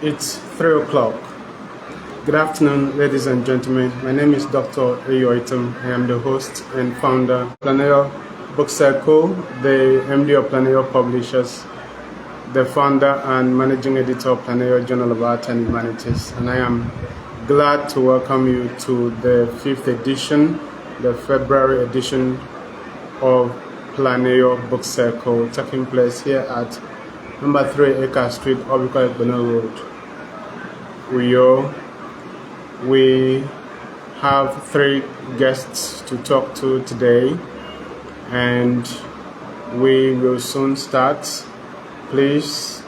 It's 3 o'clock. Good afternoon, ladies and gentlemen. My name is Dr. Ayoitum. I am the host and founder of Planeyo Book Circle, the MD of Planeyo Publishers, the founder and managing editor of Planeyo Journal of Art and Humanities. And I am glad to welcome you to the 5th edition, the February edition of Planeyo Book Circle, taking place here at number 3 Acre Street, Obiko Ekpeno Road, Uyo. We have 3 guests to talk to today, and we will soon start. Please,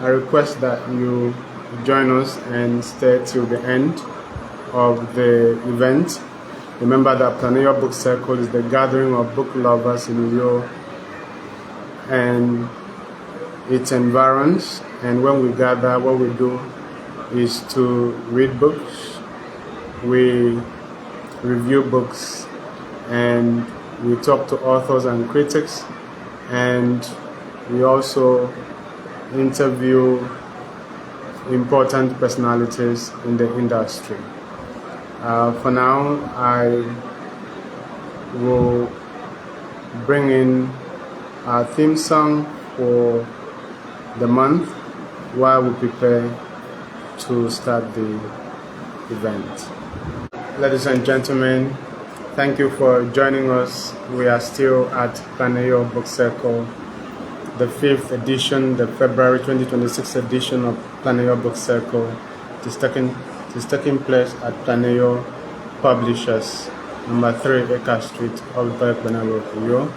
I request that you join us and stay till the end of the event. Remember that Planeyo Book Circle is the gathering of book lovers in Uyo and its environs, and when we gather, what we do is to read books, we review books, and we talk to authors and critics, and we also interview important personalities in the industry. For now, I will bring in our theme song for the month while we prepare to start the event. Ladies and gentlemen, thank you for joining us. We are still at Planeyo Book Circle, the 5th edition, the February 2026 edition of Planeyo Book Circle. It is taking place at Planeyo Publishers, number 3 Acre Street, Obiko Ekpeno Road, Uyo.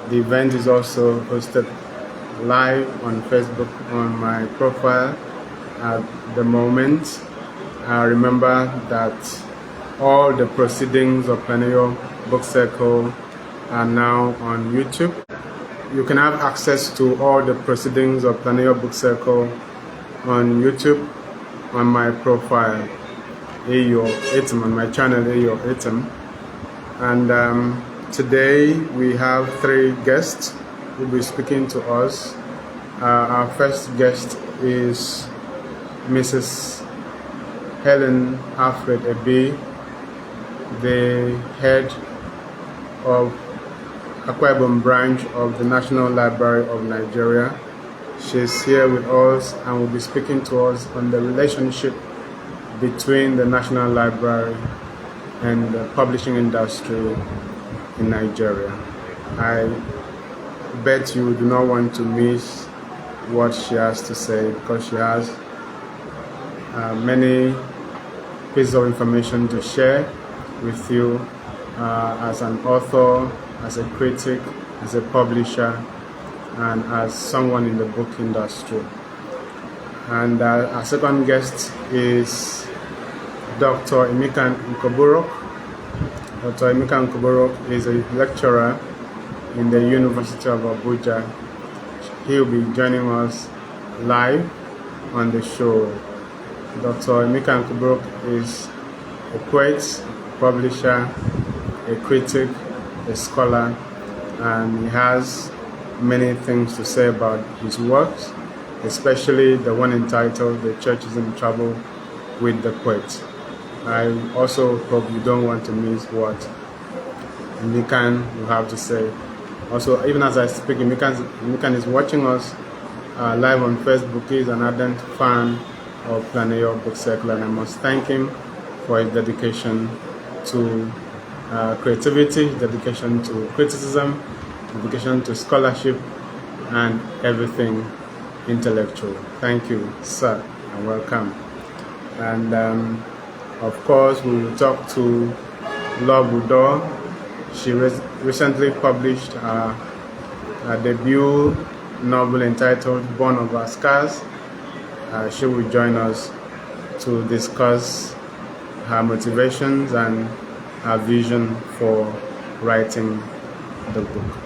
The event is also hosted live on Facebook on my profile at the moment. Remember that all the proceedings of Planeyo Book Circle are now on YouTube. You can have access to all the proceedings of Planeyo Book Circle on YouTube on my profile, Ayo Item, on my channel Ayo Item. And today we have 3 guests who will be speaking to us. Our first guest is Mrs. Helen Alfred Ebi, the head of Akwa Ibom branch of the National Library of Nigeria. She's here with us and will be speaking to us on the relationship between the National Library and the publishing industry in Nigeria. I bet you do not want to miss what she has to say, because she has many pieces of information to share with you as an author, as a critic, as a publisher, and as someone in the book industry. And our second guest is Dr. Emeka Nkoborok. Dr. Emeka Nkoborok is a lecturer in the University of Abuja. He will be joining us live on the show. Dr. Emeka Nkoborok is a poet, a publisher, a critic, a scholar, and he has many things to say about his works, especially the one entitled "The Church is in Trouble with the Poet." I also hope you don't want to miss what Emeka will have to say. Also, even as I speak, Emeka is watching us live on Facebook. He is an ardent fan of Planeyo Book Circle, and I must thank him for his dedication to creativity, dedication to criticism, dedication to scholarship, and everything intellectual. Thank you, sir, and welcome. And of course, we will talk to Law Budo. She recently published a debut novel entitled Born of Our Scars. She will join us to discuss her motivations and her vision for writing the book.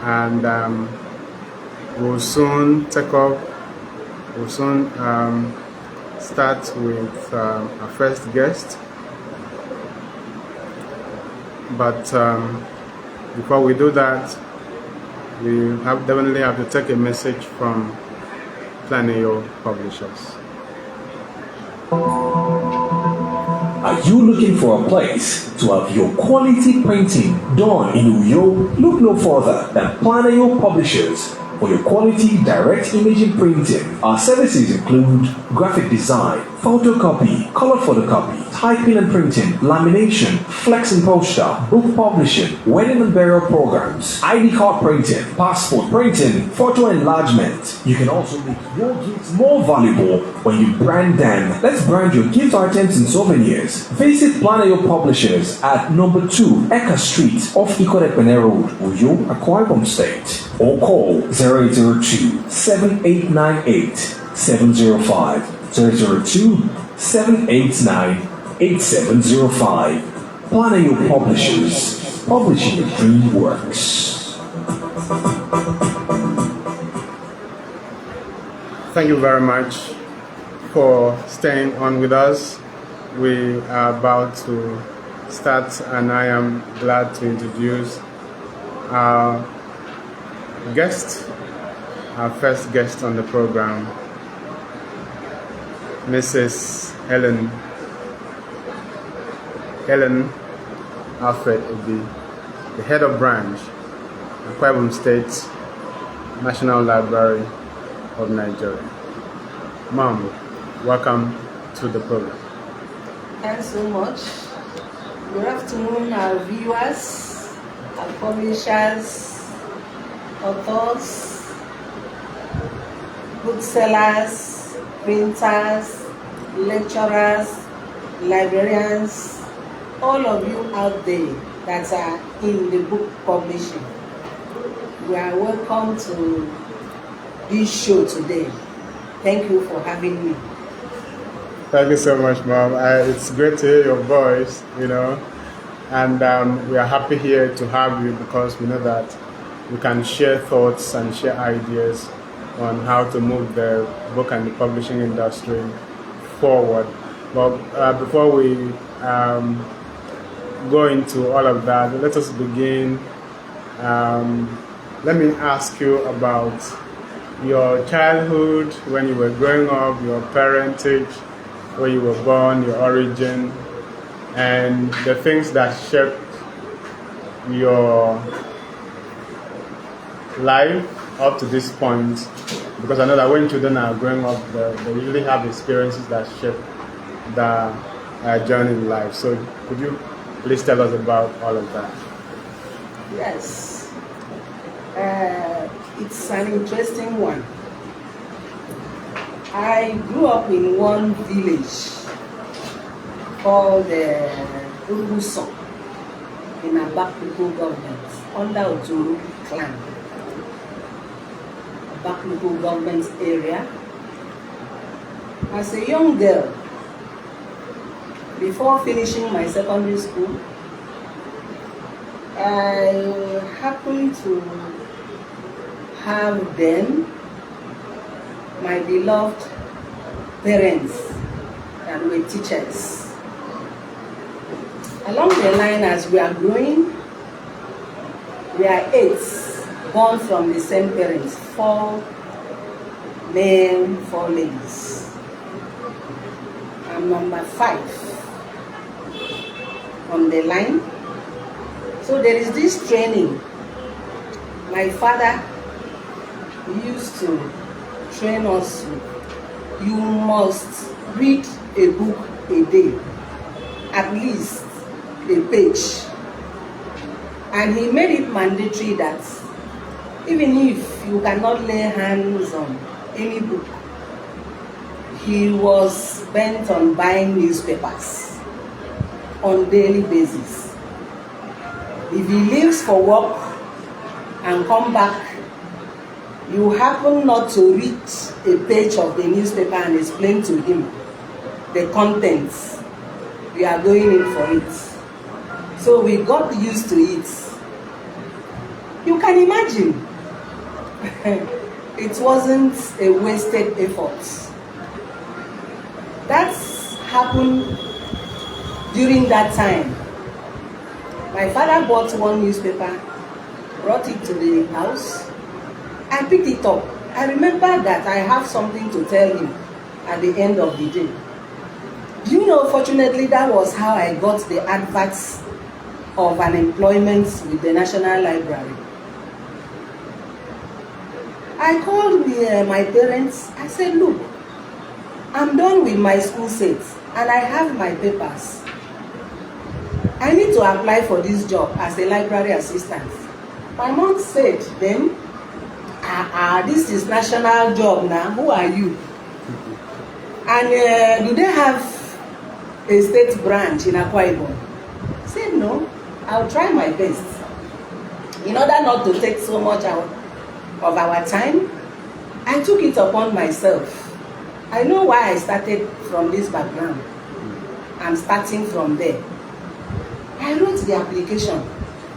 And we'll soon start with our first guest. But before we do that, we definitely have to take a message from Planeyo Publishers. Are you looking for a place to have your quality printing done in Uyo? Look no further than Planeyo Publishers for your quality direct imaging printing. Our services include graphic design, photocopy, color photocopy, typing and printing, lamination, flexing poster, book publishing, wedding and burial programs, ID card printing, passport printing, photo enlargement. You can also make your gifts more valuable when you brand them. Let's brand your gift items and souvenirs. Visit Planeyo Publishers at number 2 Eka Street off Ikorekpene Road, Uyo, Akwa Ibom State, or call 0802-7898-705, 002-789-8705. Planeyo Publishers, publishing the dream works. Thank you very much for staying on with us. We are about to start, and I am glad to introduce our guest, our first guest on the program, Mrs. Helen Alfred Obi, the head of branch, Akwa Ibom State National Library of Nigeria. Mom, welcome to the program. Thanks so much. Good afternoon, our viewers, our publishers, authors, booksellers, printers, lecturers, librarians, all of you out there that are in the book publishing. You are welcome to this show today. Thank you for having me. Thank you so much, Mom. It's great to hear your voice, and we are happy here to have you because we know that we can share thoughts and share ideas on how to move the book and the publishing industry forward. But before we go into all of that, let us begin. Let me ask you about your childhood, when you were growing up, your parentage, where you were born, your origin, and the things that shaped your life up to this point. Because I know that when children are growing up, they usually have experiences that shape their journey in life. So could you please tell us about all of that? Yes. It's an interesting one. I grew up in one village called Uruguson in Abakluku government, under Ojuru clan. Abakluku government area. As a young girl, before finishing my secondary school, I happened to have then my beloved parents that were teachers. Along the line, as we are growing, we are 8 born from the same parents, 4 men, 4 ladies. I'm number 5 on the line. So there is this training. My father used to train us. You must read a book a day, at least a page. And he made it mandatory that even if you cannot lay hands on any book, he was bent on buying newspapers on daily basis. If he leaves for work and come back, you happen not to read a page of the newspaper and explain to him the contents, we are going in for it. So we got used to it. You can imagine, it wasn't a wasted effort. That's happened during that time. My father bought one newspaper, brought it to the house, I picked it up I remember that I have something to tell him at the end of the day. Do you know, fortunately, that was how I got the adverts of an employment with the National Library. I called my parents. I said, look, I'm done with my school set and I have my papers. I need to apply for this job as a library assistant. My mom said then, this is national job now, who are you? And do they have a state branch in Akwa Ibom? I said no, I'll try my best. In order not to take so much out of our time, I took it upon myself. I know why I started from this background. I'm starting from there. I wrote the application,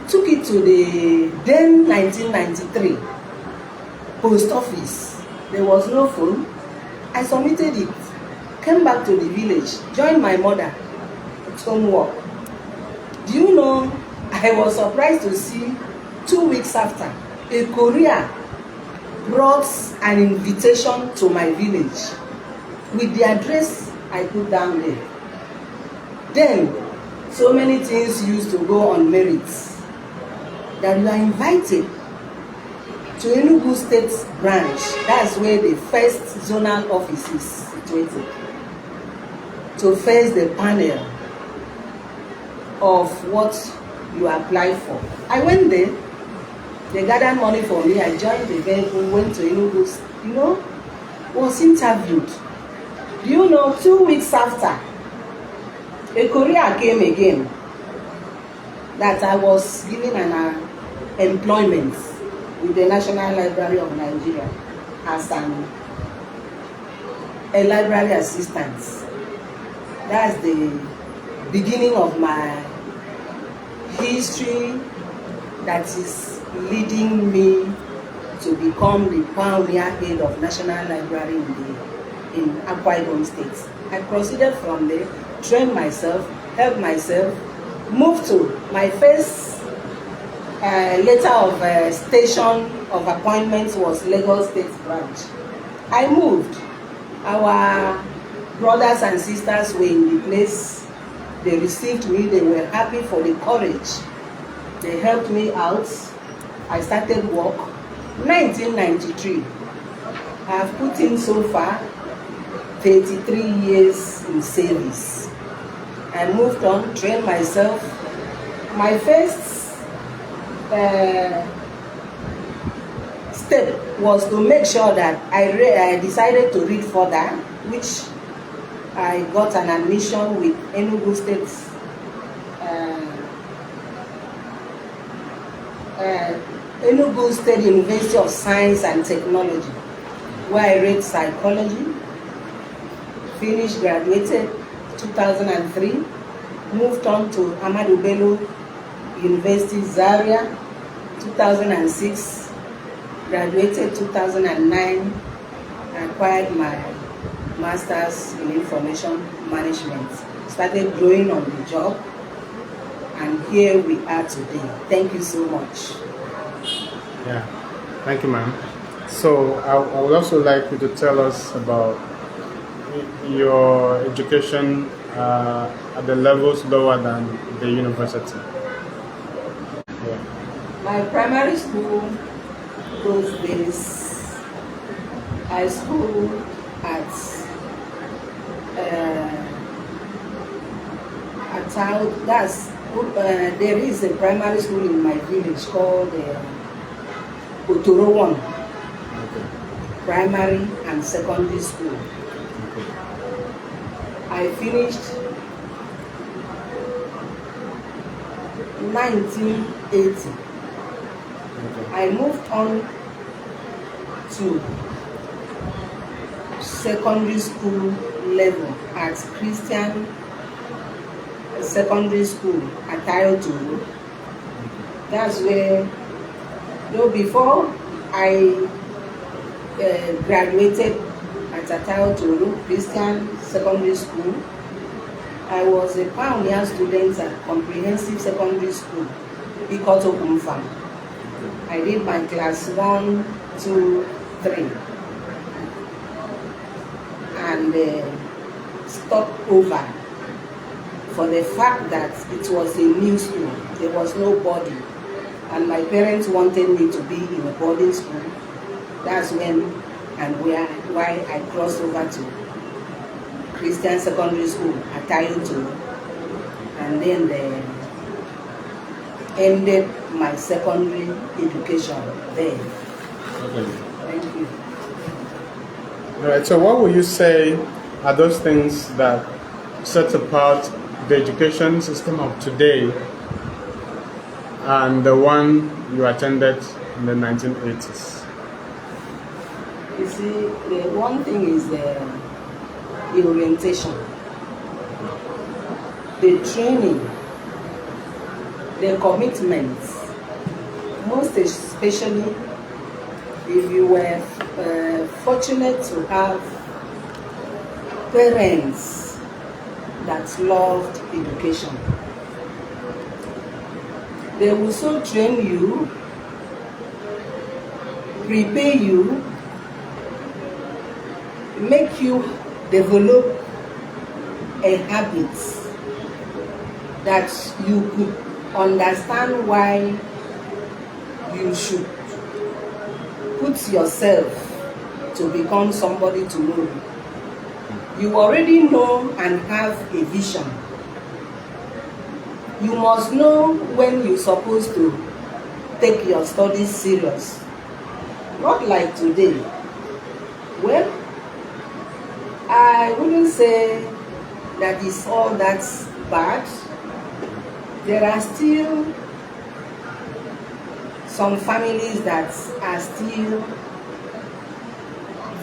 took it to the then 1993 post office. There was no phone. I submitted it, came back to the village, joined my mother at homework. Do you know, I was surprised to see 2 weeks after, a courier brought an invitation to my village with the address I put down there. Then, so many things used to go on merits that you are invited to Enugu State branch. That's where the first zonal office is situated, to face the panel of what you apply for. I went there, they gathered money for me, I joined the vehicle, went to Enugu, was interviewed. Do you know, 2 weeks after, a courier came again that I was given an employment with the National Library of Nigeria as a library assistant. That's the beginning of my history that is leading me to become the pioneer head of National Library in Akwa Ibom State. I proceeded from there, trained myself, helped myself, moved to my first letter of station of appointment was Lagos State branch. I moved. Our brothers and sisters were in the place. They received me. They were happy for the courage. They helped me out. I started work. 1993. I have put in so far 33 years in service. I moved on, trained myself. My first step was to make sure that I decided to read further, which I got an admission with Enugu State Enugu State University of Science and Technology, where I read psychology, finished, graduated 2003, moved on to Ahmadu Bello University Zaria 2006, graduated 2009, acquired my master's in information management, started growing on the job, and here we are today. Thank you so much. Yeah, thank you, ma'am. So I would also like you to tell us about your education at the levels lower than the university. Yeah. My primary school, those days, high school at town. There is a primary school in my village called Otoro 1. Okay. Primary and secondary school. Okay. I finished 1980. Okay. I moved on to secondary school level at Christian Secondary School at Tayoto. That's where, though before I graduated at Tayoto Christian Secondary School, I was a pioneer student at Comprehensive Secondary School, Ikoto Kumfam. I did my class 1, 2, 3. and stopped over for the fact that it was a new school. There was nobody, and my parents wanted me to be in a boarding school. That's when and why I crossed over to Christian Secondary School at Tayoto, and then ended my secondary education there. Okay. Thank you. All right. So, what would you say are those things that set apart the education system of today and the one you attended in the 1980s? You see, the one thing is the orientation, the training, the commitment. Most especially if you were fortunate to have parents that loved education. They will so train you, prepare you, make you develop a habit that you could understand why you should put yourself to become somebody tomorrow. You already know and have a vision. You must know when you're supposed to take your studies serious. Not like today. Well, I wouldn't say that it's all that bad. There are still some families that are still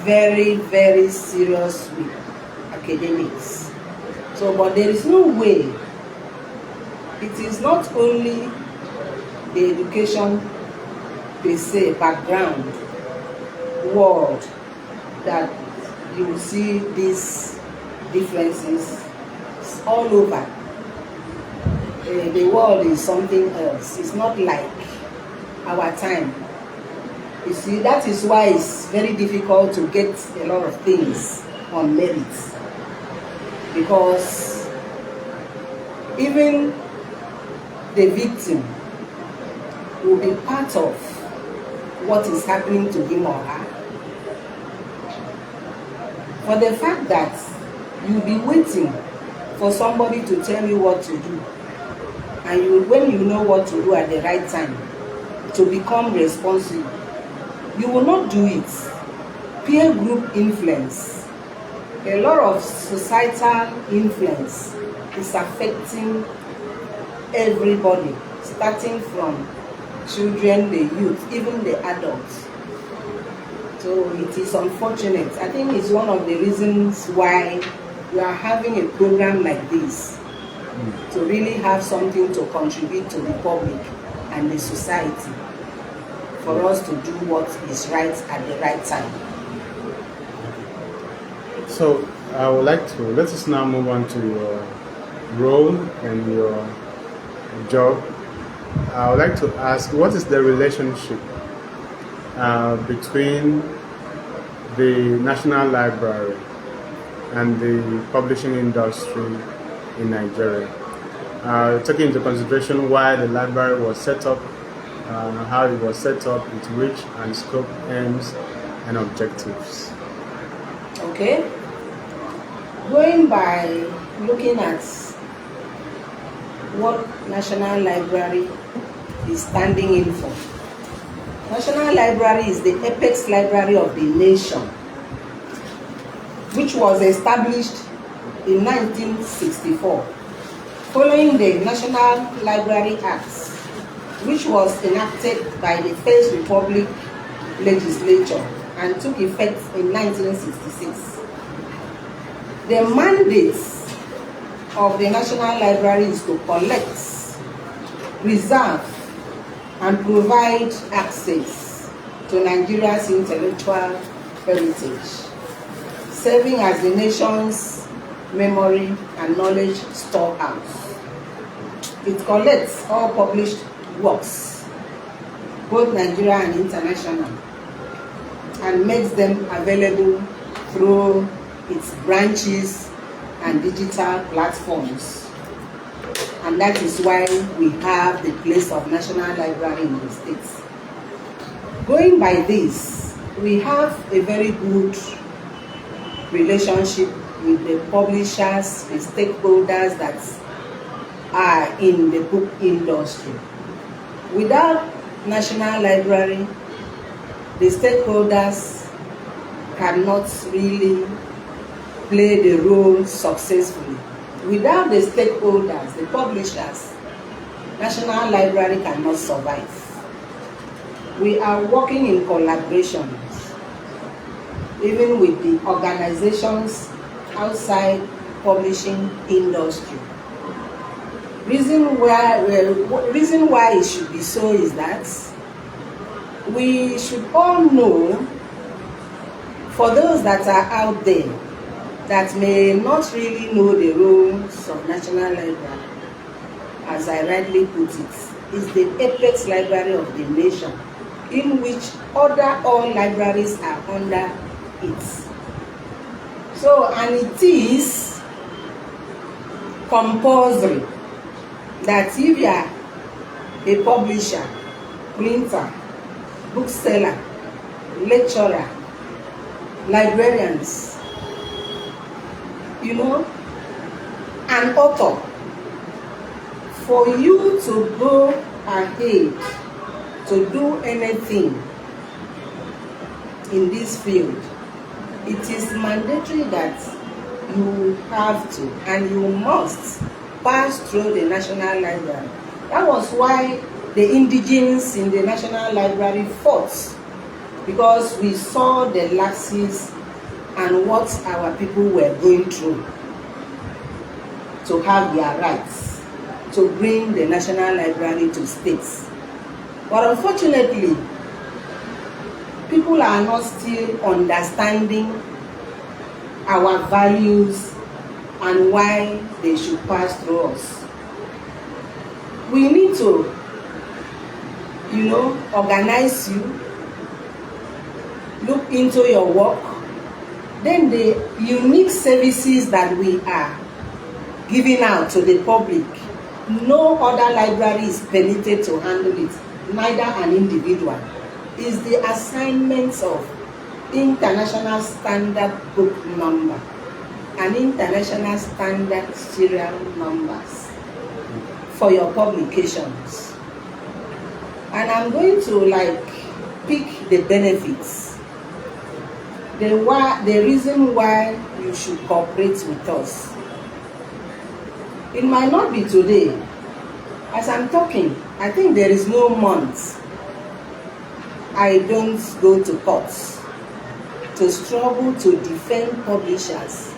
very, very serious with academics. So, but there is no way. It is not only the education per se, background, world, that you will see these differences. It's all over. The world is something else. It's not like our time. You see, that is why it's very difficult to get a lot of things on merit. Because even the victim will be part of what is happening to him or her. For the fact that you'll be waiting for somebody to tell you what to do, and when you know what to do at the right time, to become responsible, you will not do it. Peer group influence, a lot of societal influence is affecting everybody, starting from children, the youth, even the adults. So it is unfortunate. I think it's one of the reasons why we are having a program like this, to really have something to contribute to the public and the society, for us to do what is right at the right time. So I would like to, let us now move on to your role and your job. I would like to ask, what is the relationship between the National Library and the publishing industry in Nigeria? Taking into consideration why the library was set up, how it was set up, its reach and scope, aims and objectives. Okay. Going by looking at what National Library is standing in for. National Library is the apex library of the nation, which was established in 1964, following the National Library Act, which was enacted by the First Republic Legislature and took effect in 1966. The mandate of the National Library is to collect, preserve, and provide access to Nigeria's intellectual heritage, serving as the nation's memory and knowledge storehouse. It collects all published works, both Nigerian and international, and makes them available through its branches and digital platforms. And that is why we have the place of National Library in the States. Going by this, we have a very good relationship with the publishers, the stakeholders that are in the book industry. Without National Library, the stakeholders cannot really play the role successfully. Without the stakeholders, the publishers, National Library cannot survive. We are working in collaboration, even with the organizations outside publishing industry. Reason why it should be so is that we should all know, for those that are out there that may not really know the roles of National Library, as I rightly put it, is the apex library of the nation, in which all libraries are under it. So, and it is compulsory that if you are a publisher, printer, bookseller, lecturer, librarians, an author, for you to go ahead to do anything in this field, it is mandatory that you have to and you must pass through the National Library. That was why the indigenes in the National Library fought, because we saw the lapses and what our people were going through to have their rights, to bring the National Library to states. But unfortunately, people are not still understanding our values and why they should pass through us. We need to, organize you, look into your work, then the unique services that we are giving out to the public, no other library is permitted to handle it, neither an individual. Is the assignments of international standard book number and international standard serial numbers for your publications. And I'm going to pick the benefits, the reason why you should cooperate with us. It might not be today. As I'm talking, I think there is no month I don't go to courts to struggle to defend publishers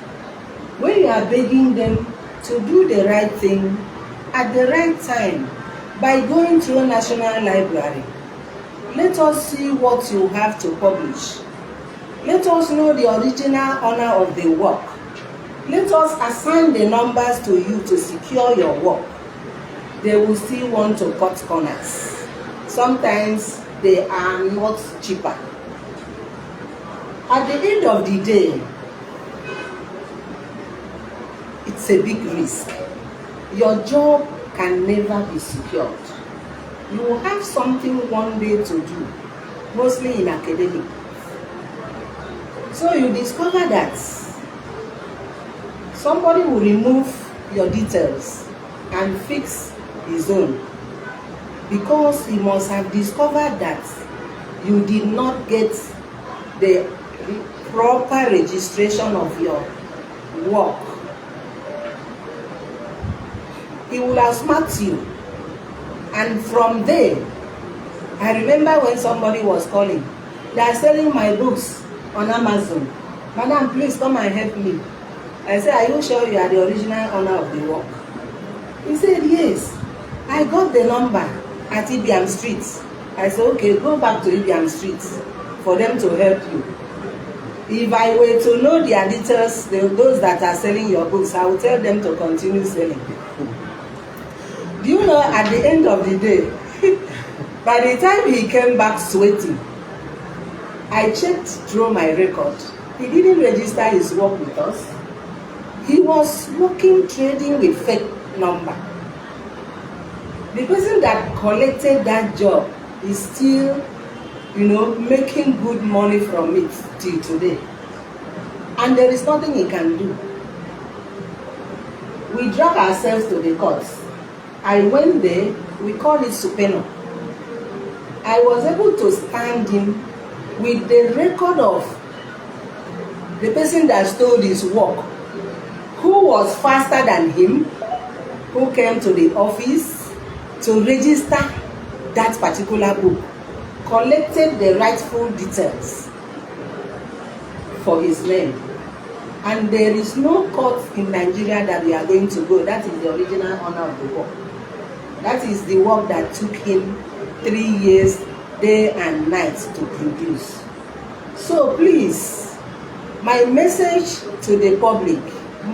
when you are begging them to do the right thing at the right time by going to a National Library. Let us see what you have to publish. Let us know the original owner of the work. Let us assign the numbers to you to secure your work. They will still want to cut corners. Sometimes they are not cheaper. At the end of the day, it's a big risk. Your job can never be secured. You will have something one day to do, mostly in academic. So you discover that somebody will remove your details and fix his own, because he must have discovered that you did not get the proper registration of your work. He will have smacked you. And from there, I remember when somebody was calling, they are selling my books on Amazon. Madam, please come and help me. I said, are you sure you are the original owner of the work? He said, yes. I got the number at Ibiam Street. I said, okay, go back to Ibiam Street for them to help you. If I were to know their details, those that are selling your books, I will tell them to continue selling. Do you know, at the end of the day, by the time he came back sweating, I checked through my record. He didn't register his work with us. He was working, trading with fake number. The person that collected that job is still, making good money from it till today. And there is nothing he can do. We drag ourselves to the courts. I went there, we call it subpoena. I was able to stand him with the record of the person that stole his work, who was faster than him, who came to the office to register that particular book, collected the rightful details for his name. And there is no court in Nigeria that we are going to go. That is the original owner of the work. That is the work that took him 3 years, day and night to produce. So please, my message to the public,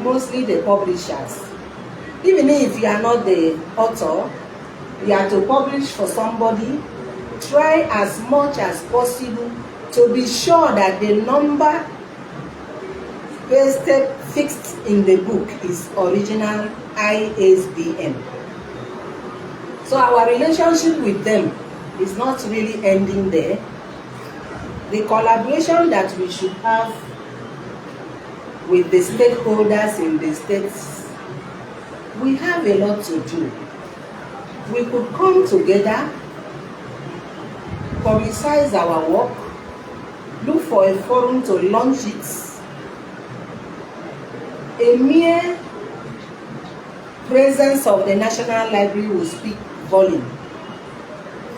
mostly the publishers, even if you are not the author, you are to publish for somebody, try as much as possible to be sure that the number pasted fixed in the book is original ISBN. So our relationship with them is not really ending there. The collaboration that we should have with the stakeholders in the states, we have a lot to do. We could come together, publicize our work, look for a forum to launch it. A mere presence of the National Library will speak volume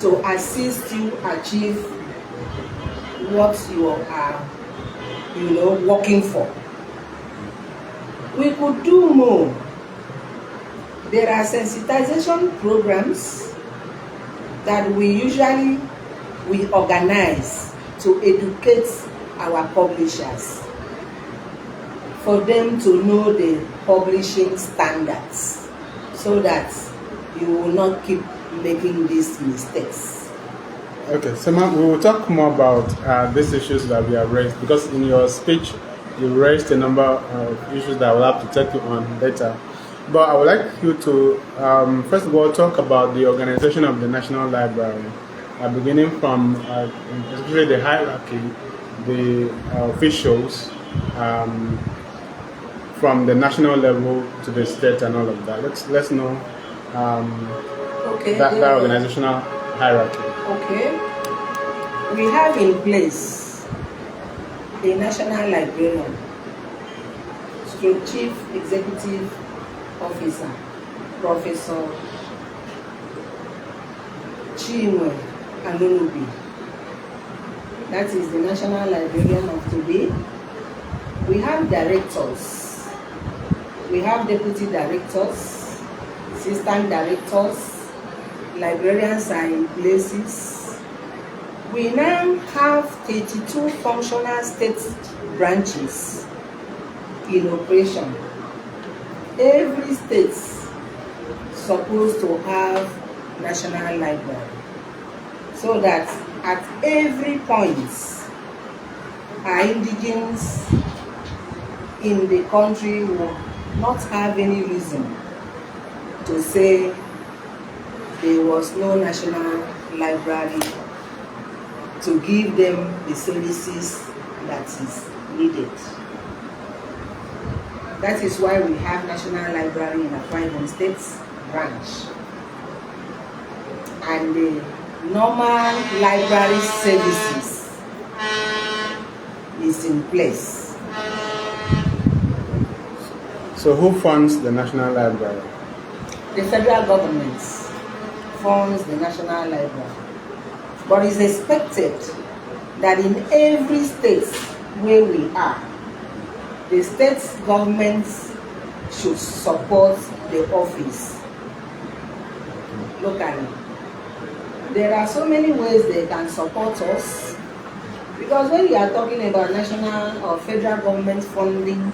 to assist you achieve what you are, working for. We could do more. There are sensitization programs that we organize to educate our publishers, for them to know the publishing standards, so that you will not keep making these mistakes. Okay, so we will talk more about these issues that we have raised, because in your speech you raised a number of issues that I will have to take you on later. But I would like you to first of all talk about the organization of the National Library, beginning from especially the hierarchy, the officials, from the national level to the state and all of that. Let's know that organizational hierarchy. Okay. We have in place a national librarian, Chief Executive Officer, Professor Chinwe Anunubi. That is the national librarian of today. We have directors. We have deputy directors, assistant directors, librarians are in places. We now have 32 functional state branches in operation. Every state is supposed to have national library, so that at every point our indigenes in the country will not have any reason to say there was no national library to give them the services that is needed. That is why we have National Library in Akwa Ibom State branch. And the normal library services is in place. So who funds the National Library? The federal government funds the National Library. But it's expected that in every state where we are, the state governments should support the office locally. There are so many ways they can support us, because when you are talking about national or federal government funding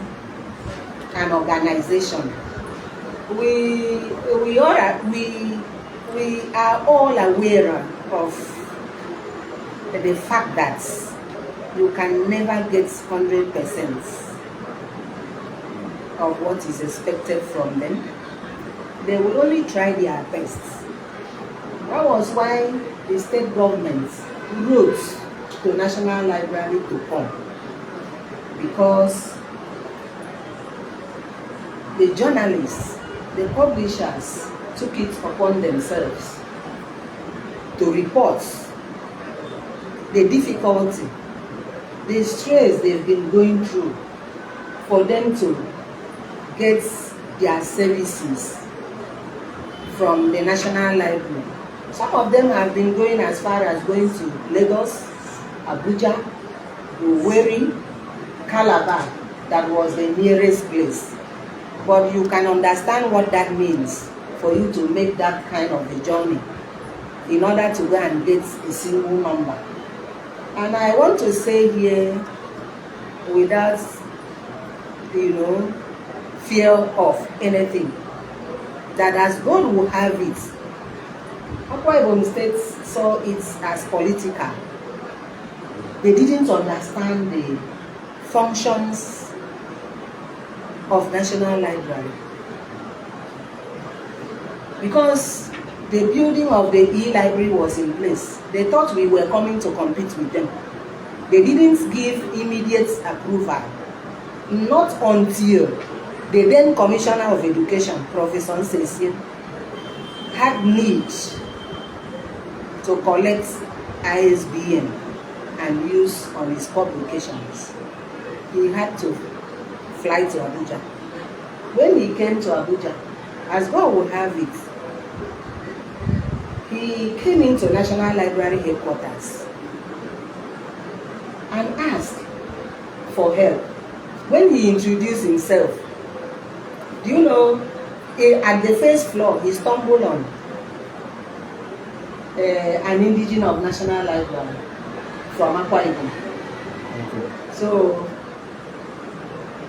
an organization, we are all aware of the fact that you can never get 100% of what is expected from them. They will only try their best. That was why the state government wrote to National Library to come, because the journalists, the publishers took it upon themselves to report the difficulty, the stress they've been going through for them to get their services from the National Library. Some of them have been going as far as going to Lagos, Abuja, Owerri, Calabar. That was the nearest place. But you can understand what that means for you to make that kind of a journey in order to go and get a single number. And I want to say here, without, fear of anything, that as God will have it, Akwa Ibom State saw it as political. They didn't understand the functions of National Library. Because the building of the e-library was in place, they thought we were coming to compete with them. They didn't give immediate approval, not until the then Commissioner of Education, Professor Nsesi, had need to collect ISBN and use on his publications. He had to fly to Abuja. When he came to Abuja, as God would have it, he came into National Library headquarters and asked for help. When he introduced himself, do you know, at the first floor, he stumbled on an indigene of National Library from Akwa Ibom. So,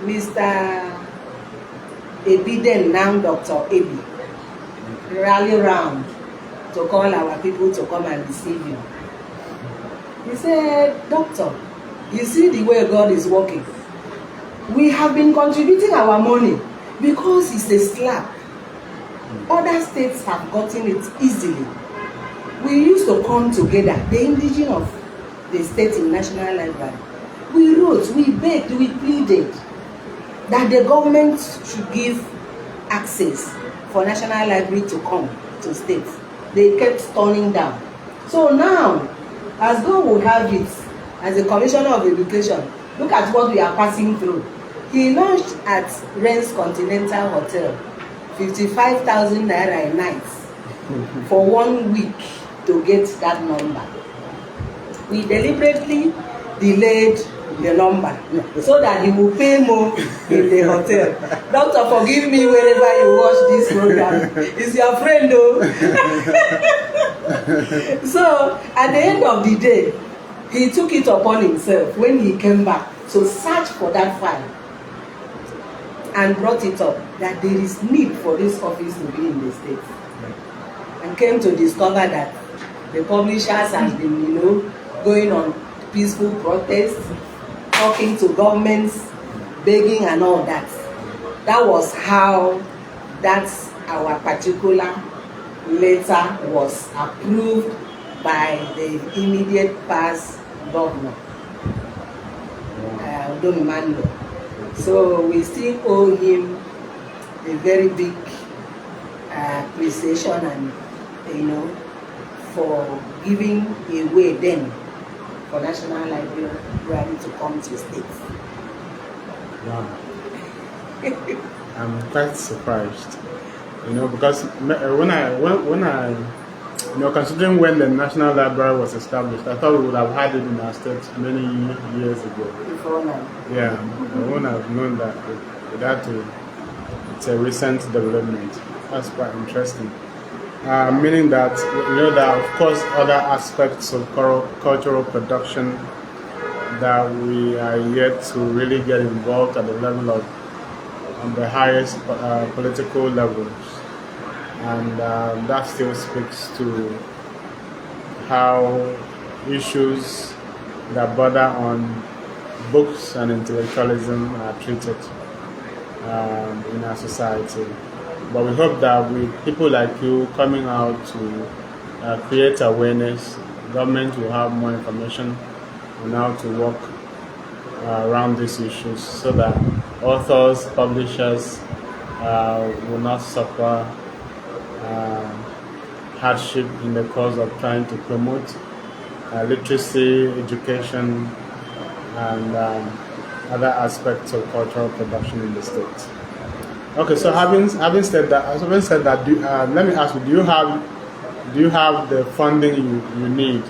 Mr. Ebiden, now Dr. Ebi, rally round to call our people to come and receive him. He said, "Doctor, you see the way God is working. We have been contributing our money because it's a slap. Other states have gotten it easily. We used to come together, the indigene of the state in National Library. We wrote, we begged, we pleaded that the government should give access for National Library to come to states. They kept turning down. So now, as God will have it, as a Commissioner of Education, look at what we are passing through. He launched at Ren's Continental Hotel, 55,000 naira a night for 1 week to get that number. We deliberately delayed the number so that he will pay more in the hotel. Doctor, forgive me wherever you watch this program. It's your friend though. So at the end of the day, he took it upon himself when he came back to search for that file and brought it up that there is need for this office to be in the state, and came to discover that the publishers have been, going on peaceful protests, talking to governments, begging and all that. That was how our particular letter was approved by the immediate past governor, Odomimando. So we still owe him a very big appreciation and, for giving a way then for National Library to come to states. Wow. I'm quite surprised, because when I considering when the National Library was established, I thought we would have had it in our state many years ago. Before now. Yeah, I wouldn't have known that it's a recent development. That's quite interesting. Meaning that, that of course other aspects of cultural production that we are yet to really get involved at the level of on the highest political levels. And that still speaks to how issues that border on books and intellectualism are treated in our society. But we hope that with people like you coming out to create awareness, government will have more information on how to work around these issues so that authors, publishers will not suffer hardship in the cause of trying to promote literacy, education, and other aspects of cultural production in the state. Okay, so having said that, let me ask you: do you have the funding you need,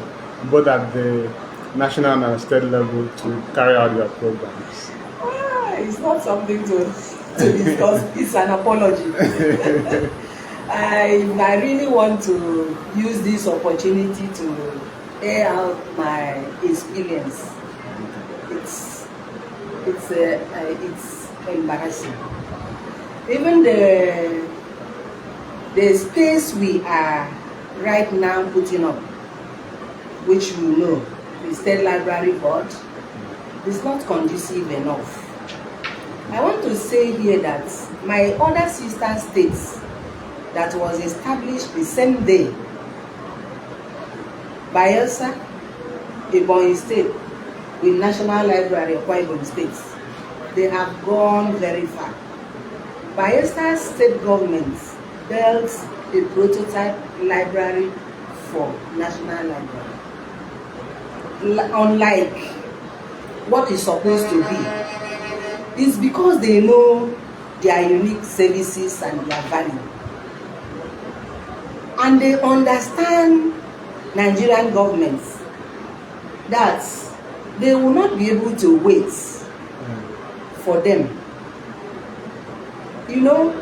both at the national and state level, to carry out your programs? It's not something to discuss. It's an apology. I really want to use this opportunity to air out my experience. It's embarrassing. Even the space we are right now putting up, which you know, the State Library Board, is not conducive enough. I want to say here that my other sister states that was established the same day, Bayelsa, Ebonyi State, with National Library of Ebonyi State, they have gone very far. Bayelsa State government built a prototype library for National Library. Unlike what is supposed to be, it's because they know their unique services and their value. And they understand Nigerian governments that they will not be able to wait for them. You know,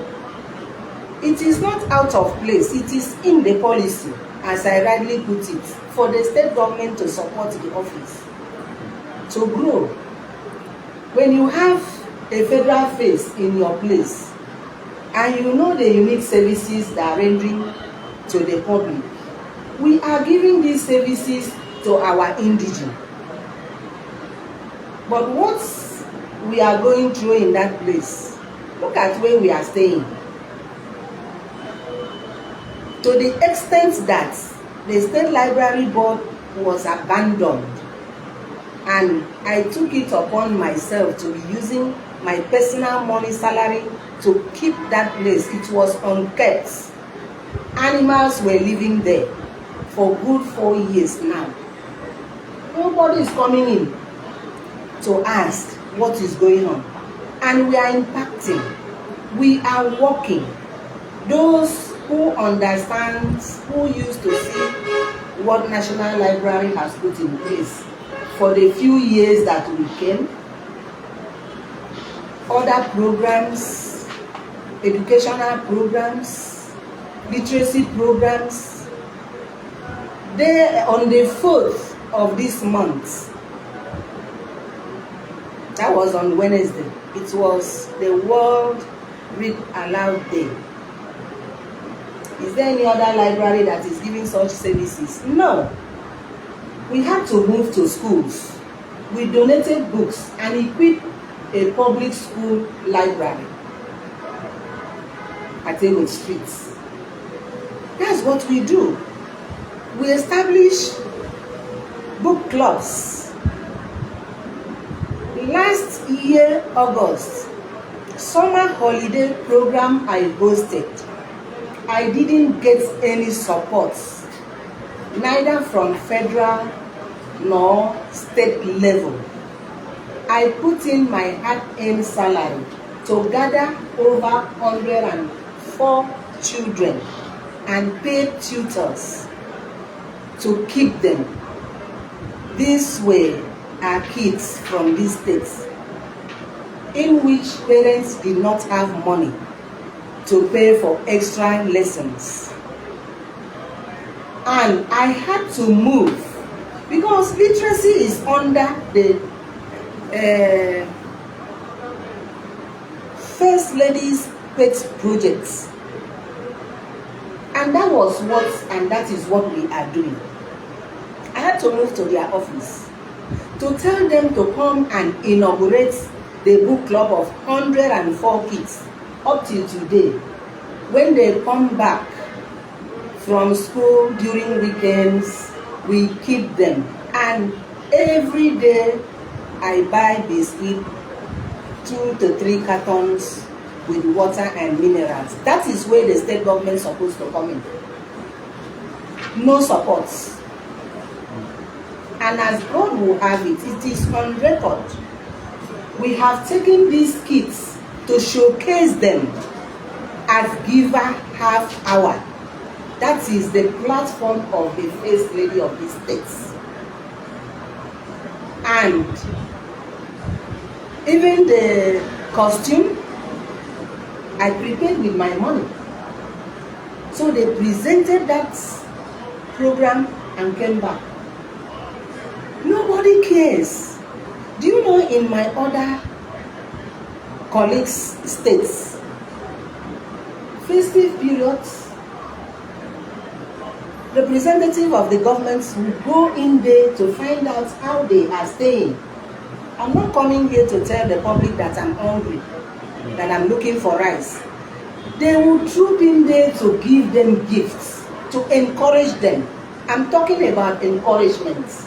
it is not out of place. It is in the policy, as I rightly put it, for the state government to support the office, to grow. When you have a federal face in your place, and you know the unique services that are rendering to the public, we are giving these services to our indigene. But what we are going through in that place, look at where we are staying. To the extent that the State Library Board was abandoned, and I took it upon myself to be using my personal money salary to keep that place. It was unkept. Animals were living there for good 4 years now. Nobody is coming in to ask what is going on. And we are impacting. We are working. Those who understand, who used to see what National Library has put in place for the few years that we came, other programs, educational programs, literacy programs, they on the 4th of this month, that was on Wednesday, it was the World Read Aloud Day. Is there any other library that is giving such services? No. We had to move to schools. We donated books and equipped a public school library at Ego Street. That's what we do. We establish book clubs. Last year, August, summer holiday program I hosted, I didn't get any support, neither from federal nor state level. I put in my hard-earned salary to gather over 104 children and pay tutors to keep them. These were our kids from these states, in which parents did not have money to pay for extra lessons. And I had to move because literacy is under the First Lady's pet projects. And that was what, and that is what we are doing. I had to move to their office to tell them to come and inaugurate the book club of 104 kids up till today. When they come back from school during weekends, we keep them, and every day I buy biscuit 2 to 3 cartons with water and minerals. That is where the state government is supposed to come in. No support. And as God will have it, it is on record. We have taken these kids to showcase them as Giver Half Hour. That is the platform of the First Lady of the States. And even the costume, I prepared with my money. So they presented that program and came back. Nobody cares. Do you know in my other colleagues' states, festive periods, representative of the governments will go in there to find out how they are staying. I'm not coming here to tell the public that I'm hungry, that I'm looking for rice. They will troop in there to give them gifts, to encourage them. I'm talking about encouragement.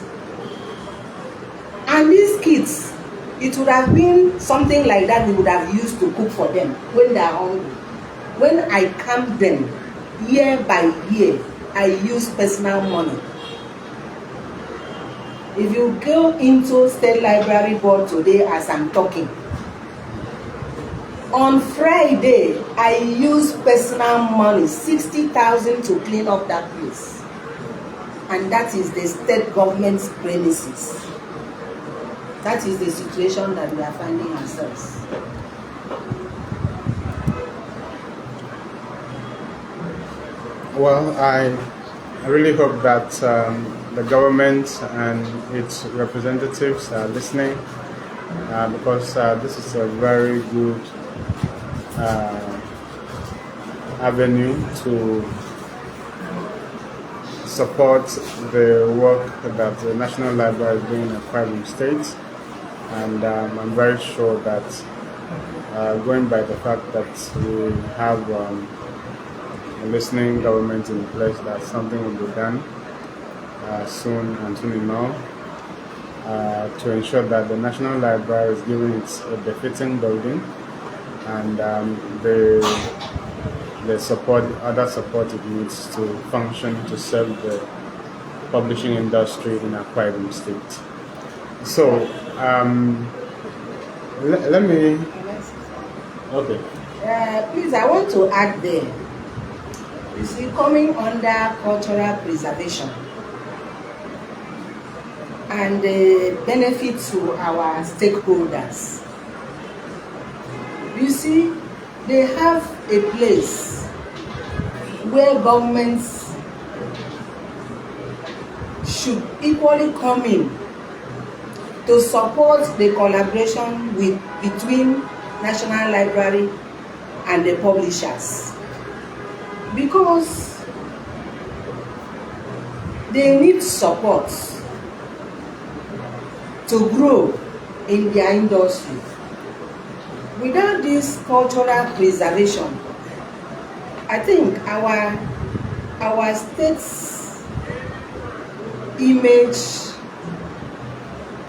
And these kids, it would have been something like that we would have used to cook for them when they are hungry. When I camp them year by year, I use personal money. If you go into State Library Board today as I'm talking, on Friday, I use personal money, 60,000 to clean up that place. And that is the state government's premises. That is the situation that we are finding ourselves. Well, I really hope that the government and its representatives are listening, because this is a very good avenue to support the work that the National Library is doing in Akwa Ibom State. And I'm very sure that going by the fact that we have a listening government in place, that something will be done soon and soon enough to ensure that the National Library is given its befitting building and the support, other support it needs to function to serve the publishing industry in Akwa Ibom State. So let me. Okay. Please, I want to add there. You see, coming under cultural preservation and the benefit to our stakeholders. You see, they have a place where governments should equally come in to support the collaboration between National Library and the publishers, because they need support to grow in their industry. Without this cultural preservation, I think our state's image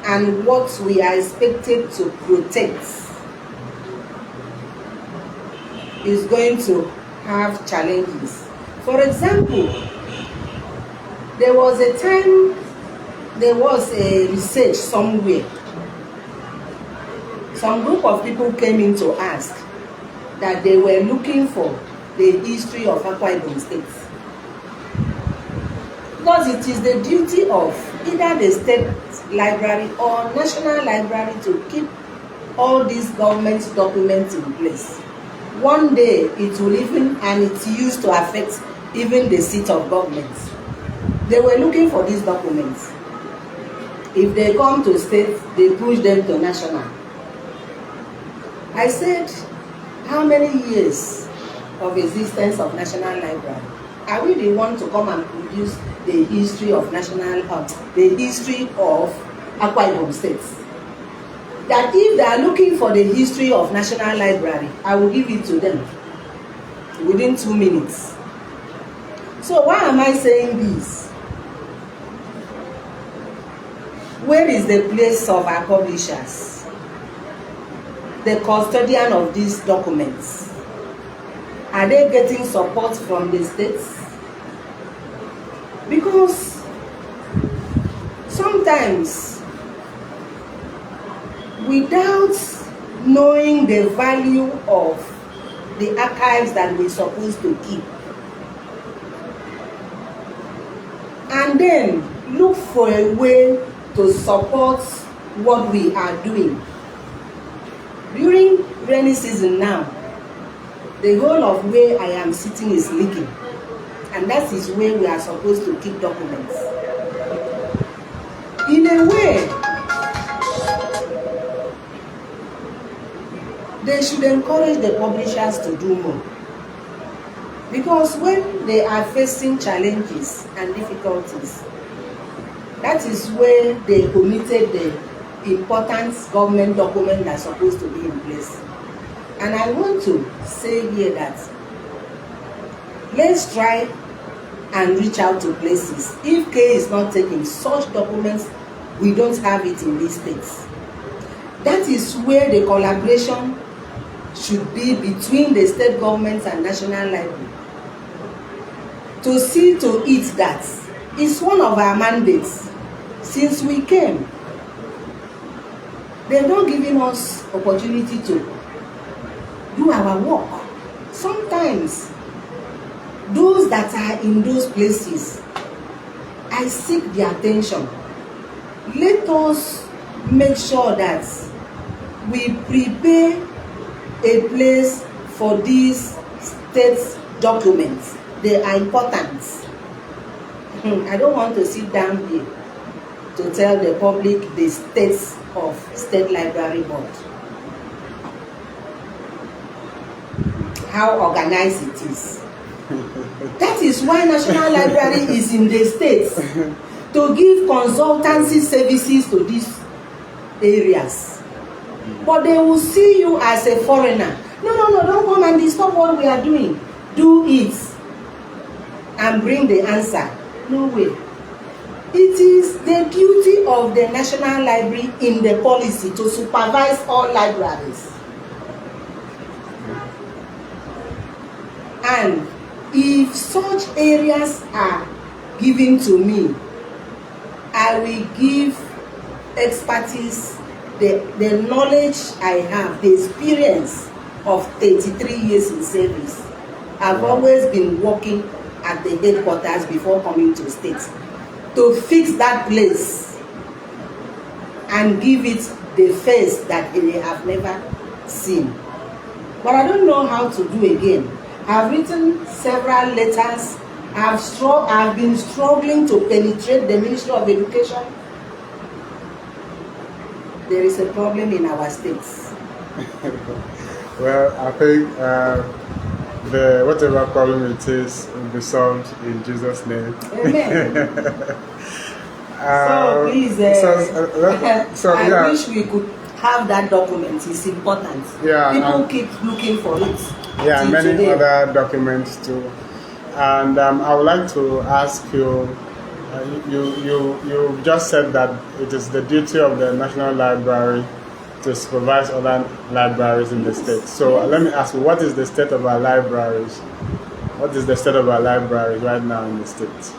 and what we are expected to protect is going to have challenges. For example, there was a time there was a research somewhere. Some group of people came in to ask that they were looking for the history of Akwa Ibom State. Because it is the duty of either the state library or national library to keep all these government documents in place. One day it will even, and it's used to affect even the seat of government. They were looking for these documents. If they come to state, they push them to national. I said, how many years of existence of National Library? Are we the one to come and produce the history of the history of Akwa Ibom State. That if they are looking for the history of National Library, I will give it to them within 2 minutes. So why am I saying this? Where is the place of our publishers, the custodian of these documents? Are they getting support from the states? Because sometimes, without knowing the value of the archives that we're supposed to keep, and then look for a way to support what we are doing. During rainy season now, the whole of where I am sitting is leaking, and that is where we are supposed to keep documents. In a way, they should encourage the publishers to do more, because when they are facing challenges and difficulties, that is where they omitted the important government document that's supposed to be in place. And I want to say here that let's try and reach out to places. If K is not taking such documents, we don't have it in these states. That is where the collaboration should be between the state governments and National Library, to see to it that it's one of our mandates since we came. They're not giving us opportunity to do our work. Sometimes those that are in those places, I seek their attention. Let us make sure that we prepare a place for these state documents. They are important. I don't want to sit down here to tell the public the states of State Library Board, how organized it is. That is why National Library is in the states, to give consultancy services to these areas. But they will see you as a foreigner. No, don't come and disturb what we are doing. Do it and bring the answer. No way. It is the duty of the National Library in the policy to supervise all libraries. And if such areas are given to me, I will give expertise, the knowledge I have, the experience of 33 years in service. I've always been working at the headquarters before coming to state to fix that place and give it the face that they have never seen. But I don't know how to do again. I've written several letters. I've been struggling to penetrate the Ministry of Education. There is a problem in our states. Well, I think whatever problem it is will be solved in Jesus' name. Amen. So please, I wish we could have that document. It's important. Yeah, people keep looking for it. Yeah, many today. other documents too. And I would like to ask you, you just said that it is the duty of the National Library to supervise other libraries in the state. So let me ask you, what is the state of our libraries? What is the state of our libraries right now in the state?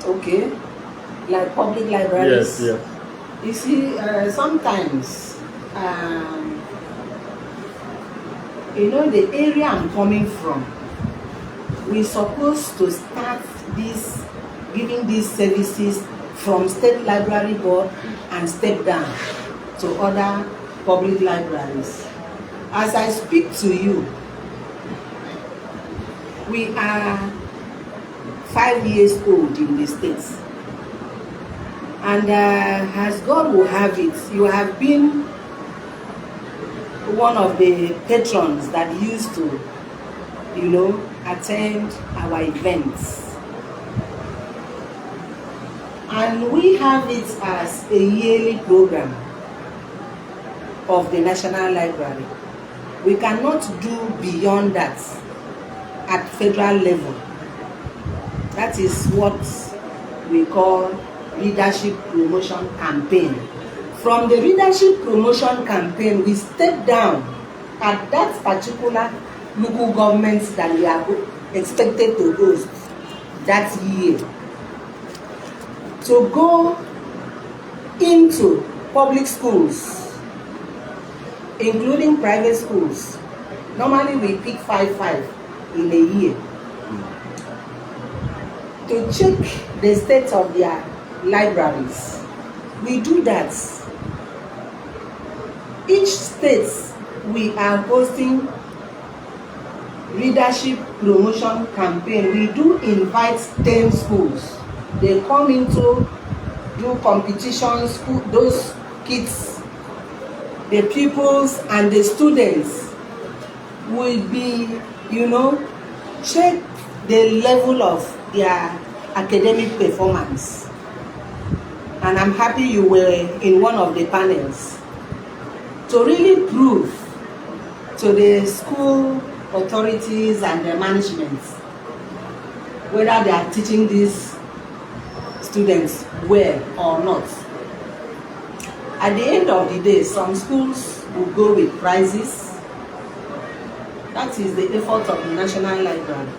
Okay, like public libraries. Yes. You see, sometimes, the area I'm coming from, we're supposed to start giving these services from State Library Board and step down to other public libraries. As I speak to you, we are 5 years old in the States. And as God will have it, you have been one of the patrons that used to, attend our events. And we have it as a yearly program of the National Library. We cannot do beyond that at federal level. That is what we call leadership promotion campaign. From the leadership promotion campaign, we step down at that particular local government that we are expected to host that year, to go into public schools, including private schools. Normally we pick 5 in a year, to check the state of their libraries. We do that. Each state we are hosting leadership promotion campaign. We do invite 10 schools. They come into do competitions. Those kids, the pupils and the students will be, check the level of their academic performance. And I'm happy you were in one of the panels to really prove to the school authorities and the management whether they are teaching these students well or not. At the end of the day, some schools will go with prizes. That is the effort of the National Library.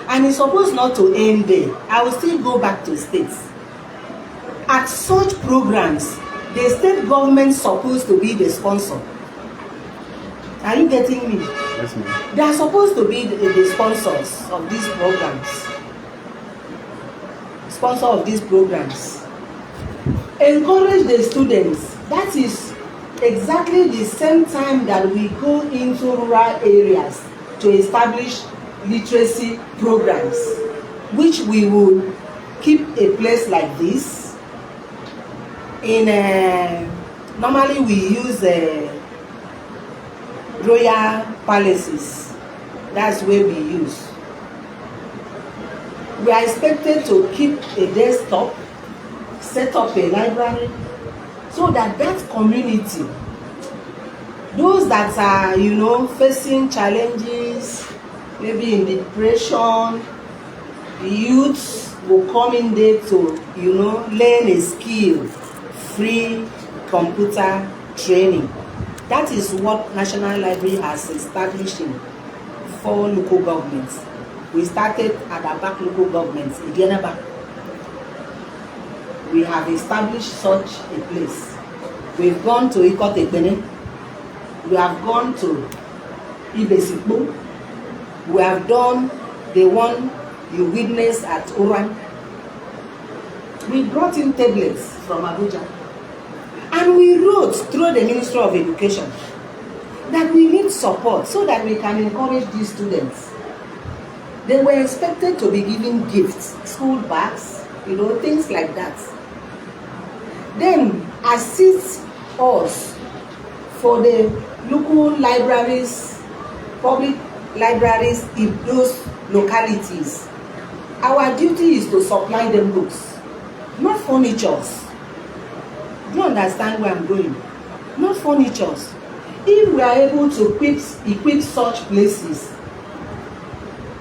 And it's supposed not to end there. I will still go back to states. At such programs, the state government is supposed to be the sponsor. Are you getting me? Yes, ma'am. They are supposed to be the sponsors of these programs. Sponsor of these programs. Encourage the students. That is exactly the same time that we go into rural areas to establish literacy programs, which we will keep a place like this. Normally we use royal palaces. That's where we use. We are expected to keep a desktop, set up a library, so that community, those that are facing challenges, maybe in depression, youths will come in there to learn a skill, free computer training. That is what National Library has established in 4 local governments. We started at the back local governments, Idianaba. We have established such a place. We've gone to Ikotekbene. We have gone to Ibesikbo. We have done the one you witnessed at Oran. We brought in tablets from Abuja. And we wrote through the Ministry of Education that we need support so that we can encourage these students. They were expected to be given gifts, school bags, things like that. Then assist us for the local libraries, public libraries in those localities. Our duty is to supply them books, not furnitures. Do you understand where I'm going? Not furnitures. If we are able to equip such places,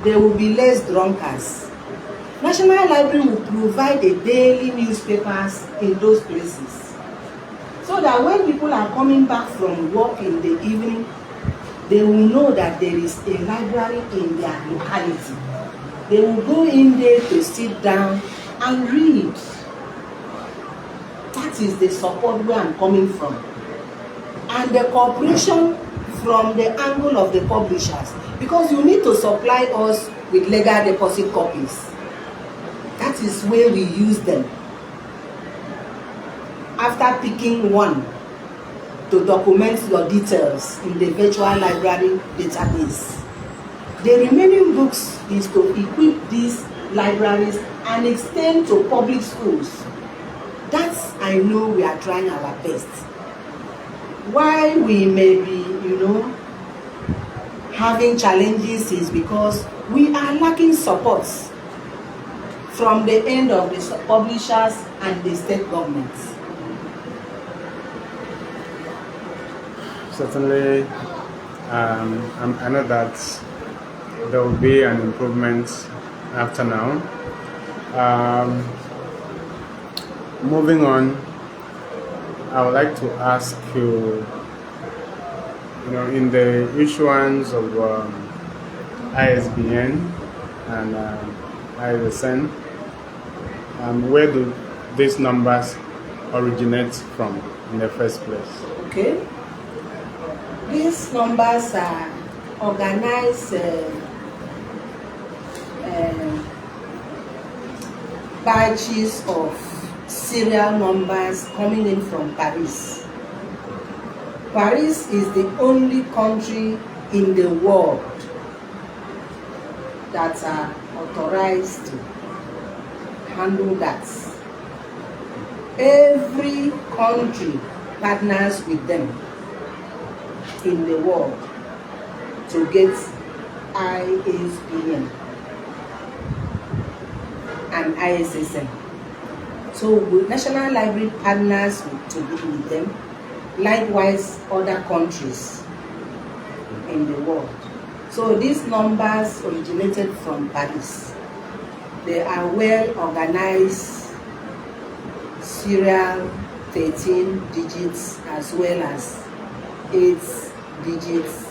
there will be less drunkards. National Library will provide a daily newspapers in those places, so that when people are coming back from work in the evening, they will know that there is a library in their locality. They will go in there to sit down and read. That is the support where I'm coming from. And the cooperation from the angle of the publishers, because you need to supply us with legal deposit copies. That is where we use them. After picking one to document your details in the virtual library database, the remaining books is to equip these libraries and extend to public schools. That's, I know we are trying our best. Why we may be, having challenges is because we are lacking support from the end of the publishers and the state governments. Certainly, I know that there will be an improvement after now. Moving on, I would like to ask you, in the issuance of ISBN and ISSN, where do these numbers originate from in the first place? Okay. These numbers are organized batches of serial numbers coming in from Paris. Paris is the only country in the world that are authorized to handle that. Every country partners with them in the world to get ISBN and ISSN. So National Library partners with them, likewise other countries in the world. So these numbers originated from Paris. They are well organized serial 13 digits as well as 8 digits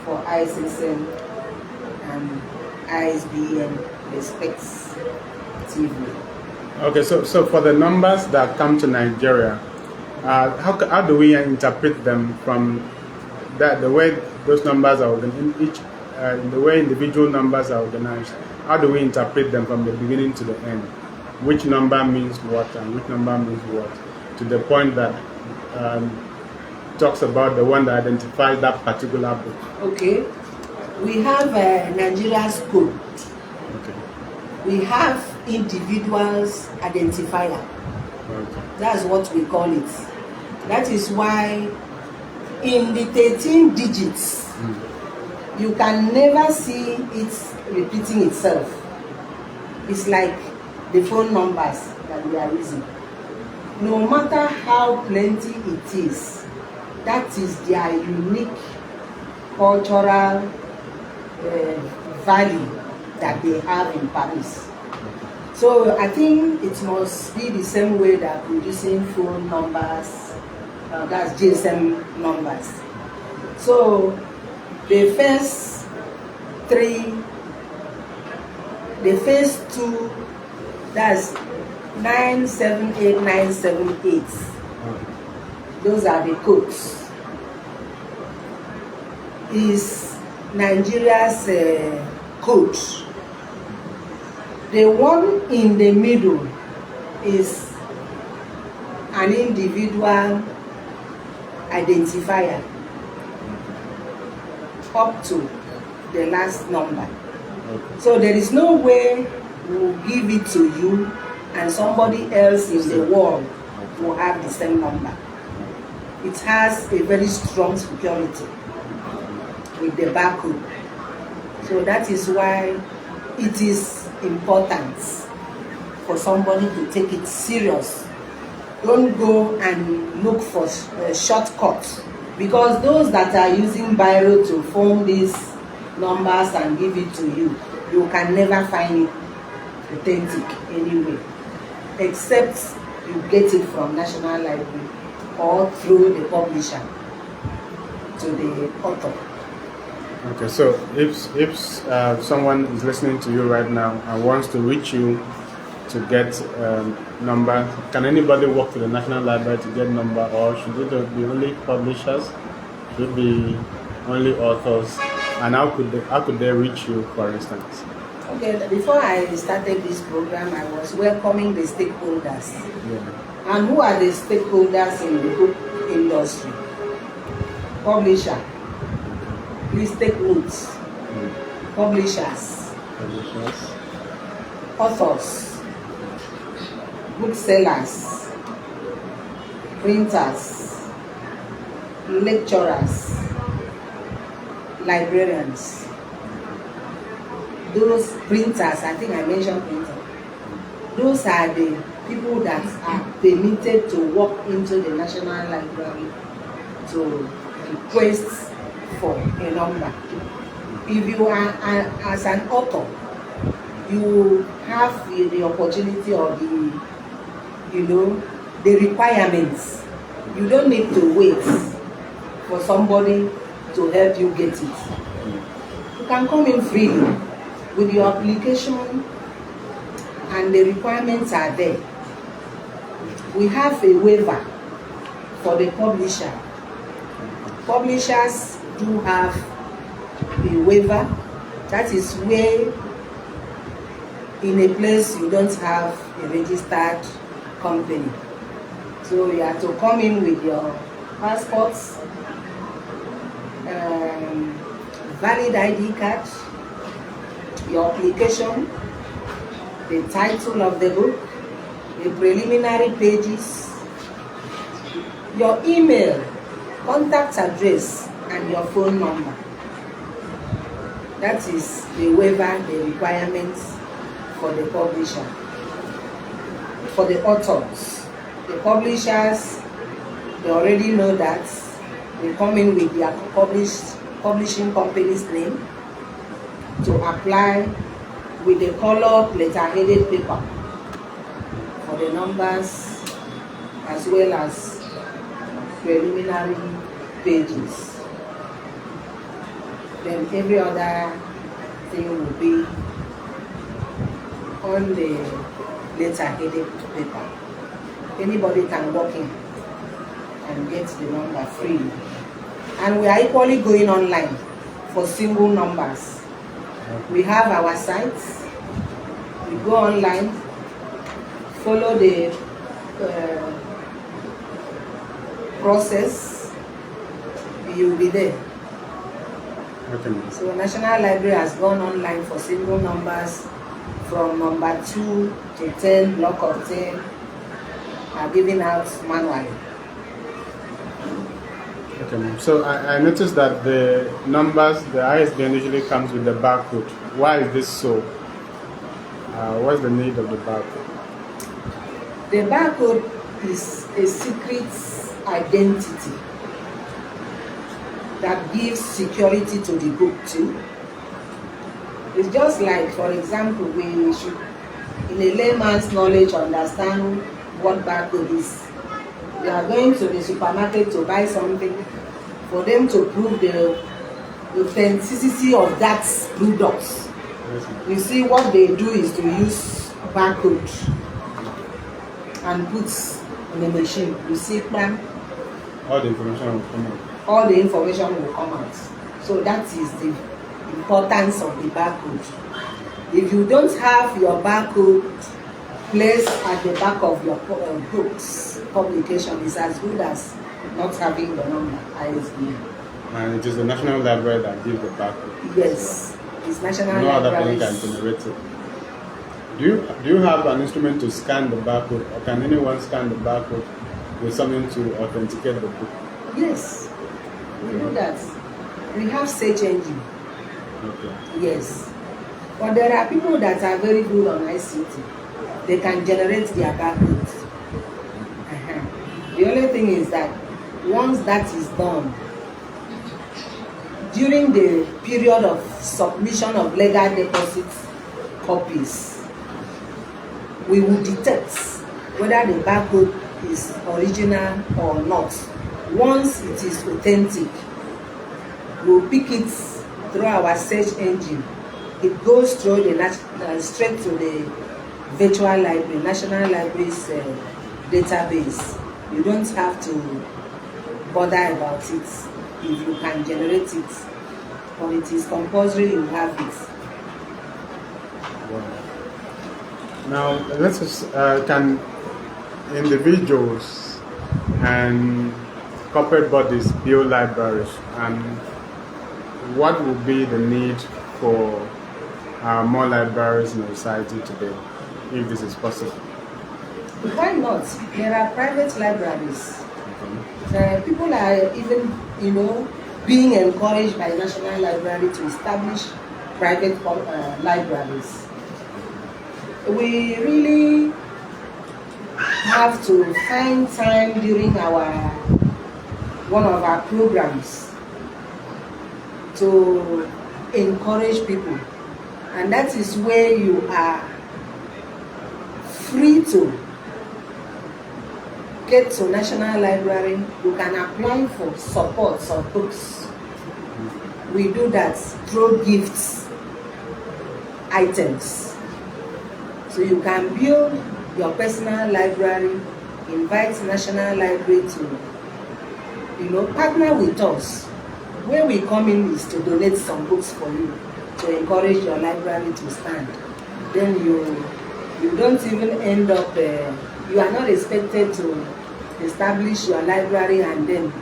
for ISSN and ISBN respectively. Okay, so for the numbers that come to Nigeria, how do we interpret them from that, the way those numbers are organized, the way individual numbers are organized? How do we interpret them from the beginning to the end? Which number means what and which number means what? To the point that talks about the one that identifies that particular book. Okay, we have Nigeria's code. Okay. We have individuals identifier. Okay. That's what we call it. That is why in the 13 digits, you can never see it repeating itself. It's like the phone numbers that we are using. No matter how plenty it is, that is their unique cultural value that they have in Paris. So I think it must be the same way that we're using phone numbers, that's GSM numbers. So the first two, that's 978978. Those are the codes. Is Nigeria's code. The one in the middle is an individual identifier up to the last number. So there is no way we'll give it to you and somebody else in the world will have the same number. It has a very strong security with the barcode. So that is why it is important for somebody to take it serious. Don't go and look for shortcuts, because those that are using Biro to form these numbers and give it to you, you can never find it authentic anyway, except you get it from National Library or through the publisher to the author. Okay, so if someone is listening to you right now and wants to reach you to get number, can anybody walk to the National Library to get number, or should it be only publishers? Should it be only authors? And how could they reach you, for instance? Okay, before I started this program, I was welcoming the stakeholders. Yeah. And who are the stakeholders in the book industry? Publisher. Please take notes. Publishers. Authors. Booksellers. Printers. Lecturers. Librarians. Those printers, I think I mentioned printer. Those are the people that are permitted to walk into the National Library to request for a number. If you are as an author, you have the opportunity or the requirements. You don't need to wait for somebody to help you get it. You can come in freely with your application, and the requirements are there. We have a waiver for the publisher. Publishers do have a waiver. That is where in a place you don't have a registered company. So you have to come in with your passports, valid ID card, your application, the title of the book, the preliminary pages, your email, contact address, and your phone number. That is the waiver, the requirements for the publisher. For the authors, the publishers, they already know that. They come in with their publishing company's name to apply with the color letter-headed paper for the numbers as well as preliminary pages. Then every other thing will be on the letter-headed paper. Anybody can walk in and get the number free. And we are equally going online for single numbers. We have our sites. We go online, follow the process, you'll be there. Okay. So National Library has gone online for single numbers from number 2 to 10, block of 10, are given out manually. Okay. So I noticed that the numbers, the ISBN usually comes with the barcode. Why is this so? What's the need of the barcode? The barcode is a secret identity that gives security to the book too. It's just like, for example, we should, in a layman's knowledge, understand what barcode is. You are going to the supermarket to buy something. For them to prove the authenticity of that product, you see what they do is to use barcode and put in the machine. You see, plan. All the information will come out. All the information will come out. So that is the importance of the barcode. If you don't have your barcode placed at the back of your books, publication is as good as not having the number, ISBN. And it is the National Library that gives the barcode. Yes, it's National No other Library. thing can generate it. Do you have an instrument to scan the barcode, or can anyone scan the barcode with something to authenticate the book? Yes, we do that. We have search engine. Okay. Yes, but there are people that are very good on ICT. They can generate their barcodes. The only thing is that once that is done, during the period of submission of legal deposit copies, we will detect whether the barcode is original or not. Once it is authentic, we'll pick it through our search engine. It goes through the straight to the virtual library, National Library's database. You don't have to bother about it if you can generate it, but it is compulsory you have it. Wow. Now, let's just, can individuals and corporate bodies build libraries, and what would be the need for more libraries in the society today, if this is possible? Why not? There are private libraries. People are even, being encouraged by National Library to establish private libraries. we really have to find time during one of our programs to encourage people, and that is where you are free to get to National Library. You can apply for support of books. We do that through gifts items. So you can build your personal library, invite National Library to, partner with us. Where we come in is to donate some books for you, to encourage your library to stand. Then you don't even end up, you are not expected to establish your library and then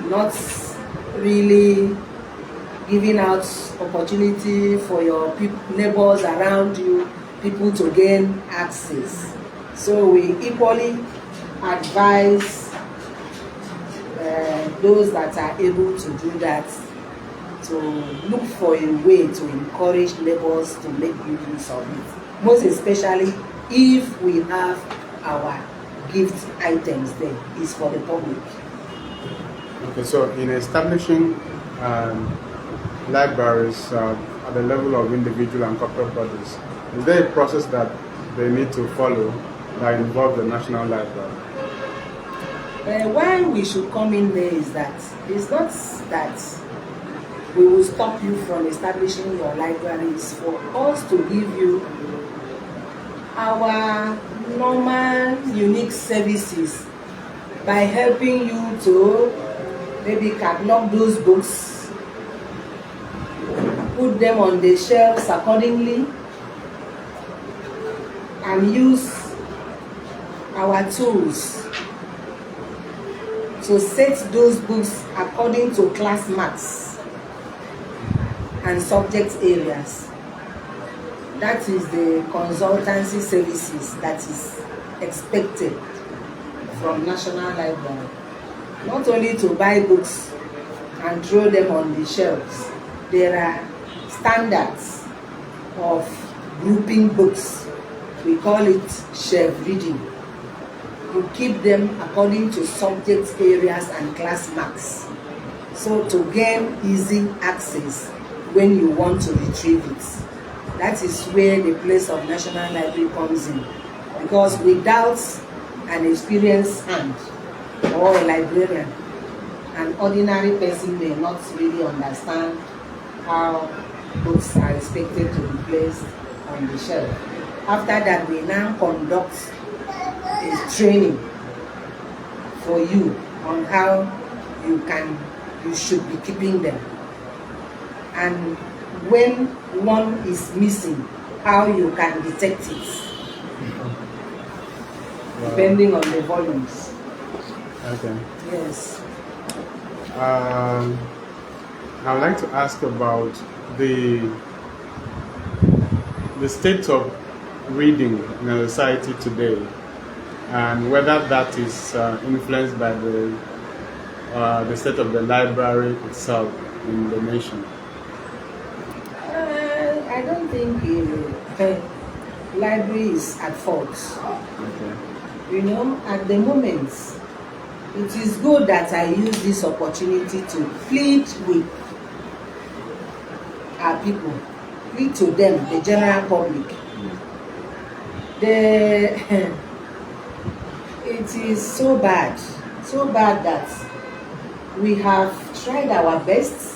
not really giving out opportunity for your neighbors around you, people to gain access. So we equally advise those that are able to do that to look for a way to encourage neighbors to make good use of it. Most especially if we have our gift items there, is for the public. Okay, so in establishing libraries at the level of individual and corporate bodies, is there a process that they need to follow that involves the National Library? Why we should come in there is that it's not that we will stop you from establishing your libraries, for us to give you our normal unique services by helping you to maybe catalog those books, put them on the shelves accordingly, and use our tools to set those books according to class marks and subject areas. That is the consultancy services that is expected from National Library. Not only to buy books and throw them on the shelves. There are standards of grouping books. We call it shelf reading. You keep them according to subject areas and class marks, so to gain easy access when you want to retrieve it. That is where the place of National Library comes in, because without an experienced hand or a librarian, an ordinary person may not really understand how books are expected to be placed on the shelf. After that, we now conduct a training for you on how you should be keeping them, and when one is missing, how you can detect it, depending on the volumes. Okay. Yes. I would like to ask about the state of reading in our society today, and whether that is influenced by the state of the library itself in the nation. I don't think the library is at fault. Okay. At the moment, it is good that I use this opportunity to plead with our people, plead to them, the general public. It is so bad that we have tried our best.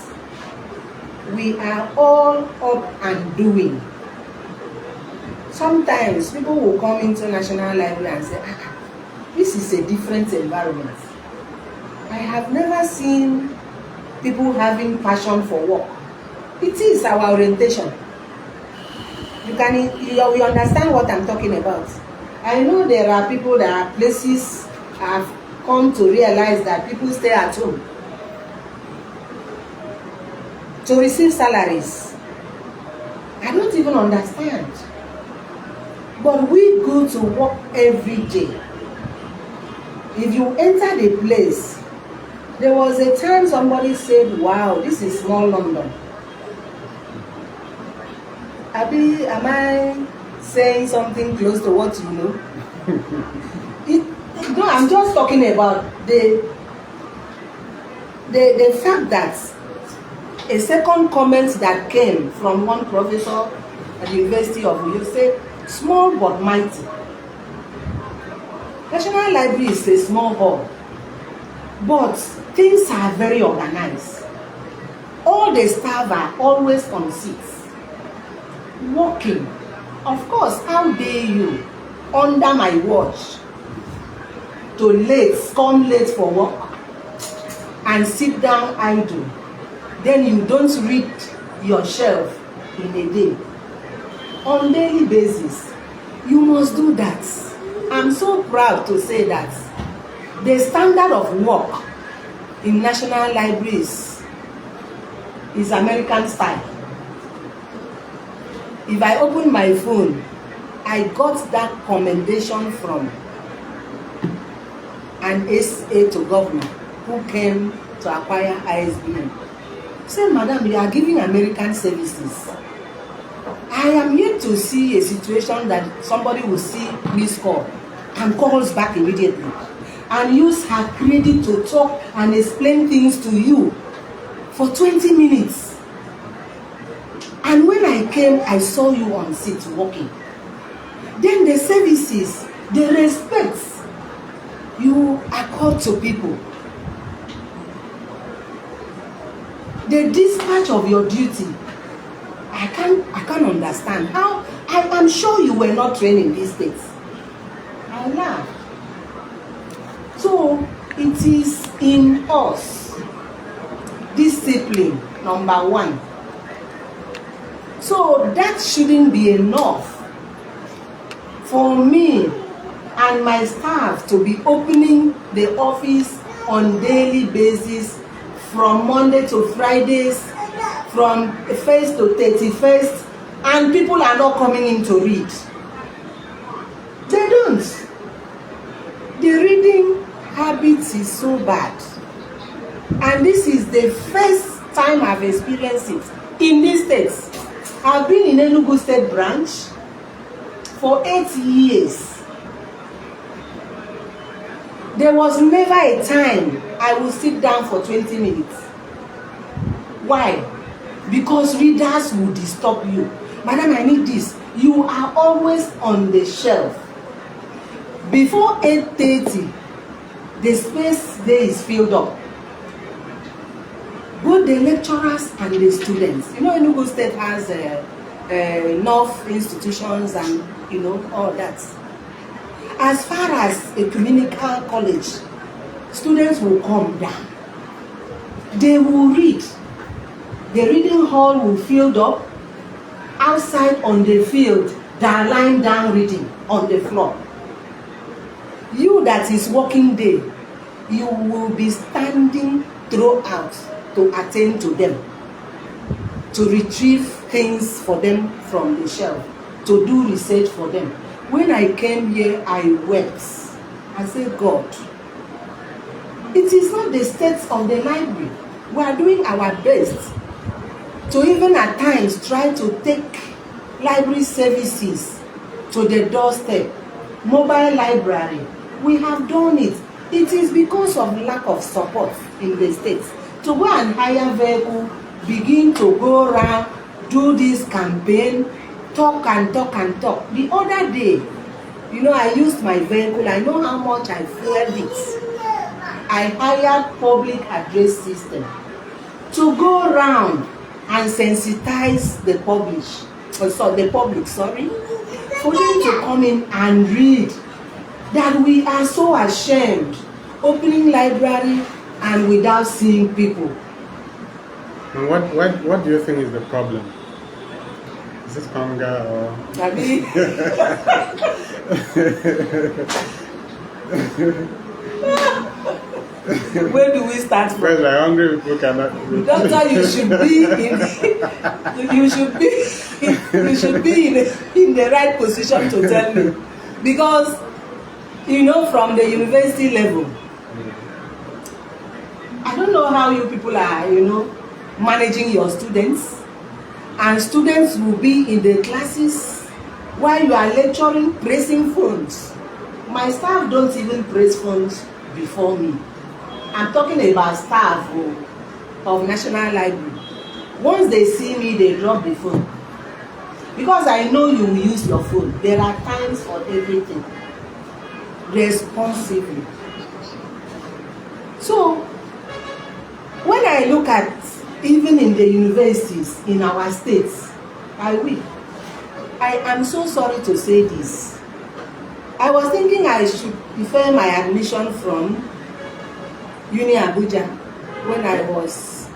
We are all up and doing. Sometimes people will come into National Library and say, this is a different environment. I have never seen people having passion for work. It is our orientation. You understand what I'm talking about. I know there are people, there are places have come to realize that people stay at home to receive salaries. I don't even understand. But we go to work every day. If you enter the place, there was a time somebody said, wow, this is small London. Abi, am I saying something close to what you know. No, I'm just talking about the fact that a second comment that came from one professor at the University of Uyo said, small but mighty. National Library is a small hall, but things are very organized. All the staff are always on seats, working. Of course, how dare you, under my watch, to come late for work and sit down idle. Then you don't read your shelf in a day. On daily basis, you must do that. I'm so proud to say that the standard of work in national libraries is American style. If I open my phone, I got that commendation from an SA to governor who came to acquire ISBN. Say, madam, you are giving American services. I am yet to see a situation that somebody will see this call and calls back immediately and use her credit to talk and explain things to you for 20 minutes. And when I came, I saw you on seat working. Then the services, the respect you accord to people, the dispatch of your duty, I can't understand how. I'm sure you were not trained in these things. I laugh. So it is in us. Discipline, number one. So that shouldn't be enough for me and my staff to be opening the office on daily basis from Monday to Fridays, from 1st to 31st, and people are not coming in to read. They don't. The reading habit is so bad. And this is the first time I've experienced it in these states. I've been in Enugu State branch for 8 years. There was never a time I would sit down for 20 minutes. Why? Because readers will disturb you. Madam, I need this. You are always on the shelf. Before 8:30, the space there is filled up. Both the lecturers and the students. You know, Enugu State has enough institutions and, you know, all that. As far as a communal college, students will come down. They will read. The reading hall will fill up. Outside on the field, they are lying down reading on the floor. You that is working there, you will be standing throughout to attend to them, to retrieve things for them from the shelf, to do research for them. When I came here, I wept. I said, God, it is not the state of the library. We are doing our best to even at times try to take library services to the doorstep. Mobile library, we have done it. It is because of lack of support in the states. To go and hire vehicle, begin to go around, do this campaign, talk and talk and talk. The other day, you know, I used my vehicle. I know how much I fueled it. I hired public address system to go around and sensitize the public, for them to come in and read. That we are so ashamed opening library and without seeing people. And what do you think is the problem? Is this hunger or? Where do we start from? Because like hungry people cannot. Doctor, you should be in the right position to tell me, because you know, from the university level, I don't know how you people are, you know, managing your students, and students will be in the classes While you are lecturing, praising phones. My staff don't even praise phones before me. I'm talking about staff of National Library. Once they see me, they drop the phone. Because I know you will use your phone. There are times for everything. Responsibly. So, when I look at even in the universities in our states, I am so sorry to say this. I was thinking I should defer my admission from Uni Abuja when I was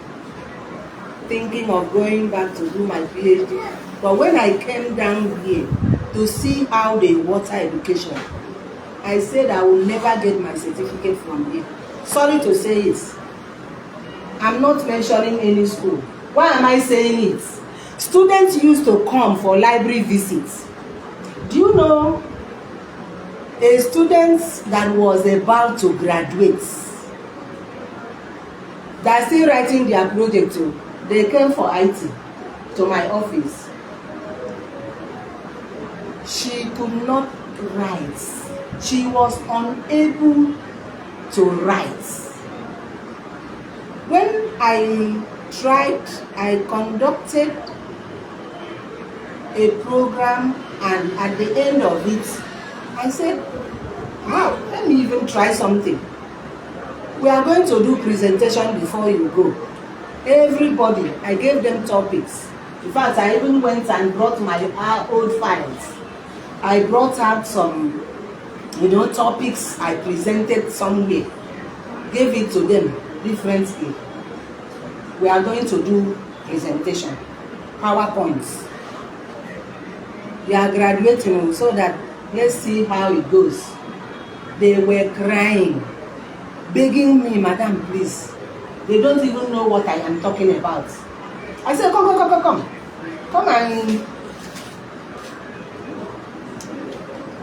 thinking of going back to do my PhD. But when I came down here to see how they water education, I said I will never get my certificate from here. Sorry to say it. I'm not mentioning any school. Why am I saying it? Students used to come for library visits. Do you know a student that was about to graduate, that's still writing their project too? They came for IT to my office. She could not write. She was unable to write. When I conducted a program, and at the end of it, I said, wow, let me even try something. We are going to do presentation before you go. Everybody, I gave them topics. In fact, I even went and brought my old files. I brought out some, topics I presented somewhere. Gave it to them differently. We are going to do presentation, PowerPoints. They are graduating, so that let's see how it goes. They were crying, begging me, madam, please. They don't even know what I am talking about. I said, come. Come and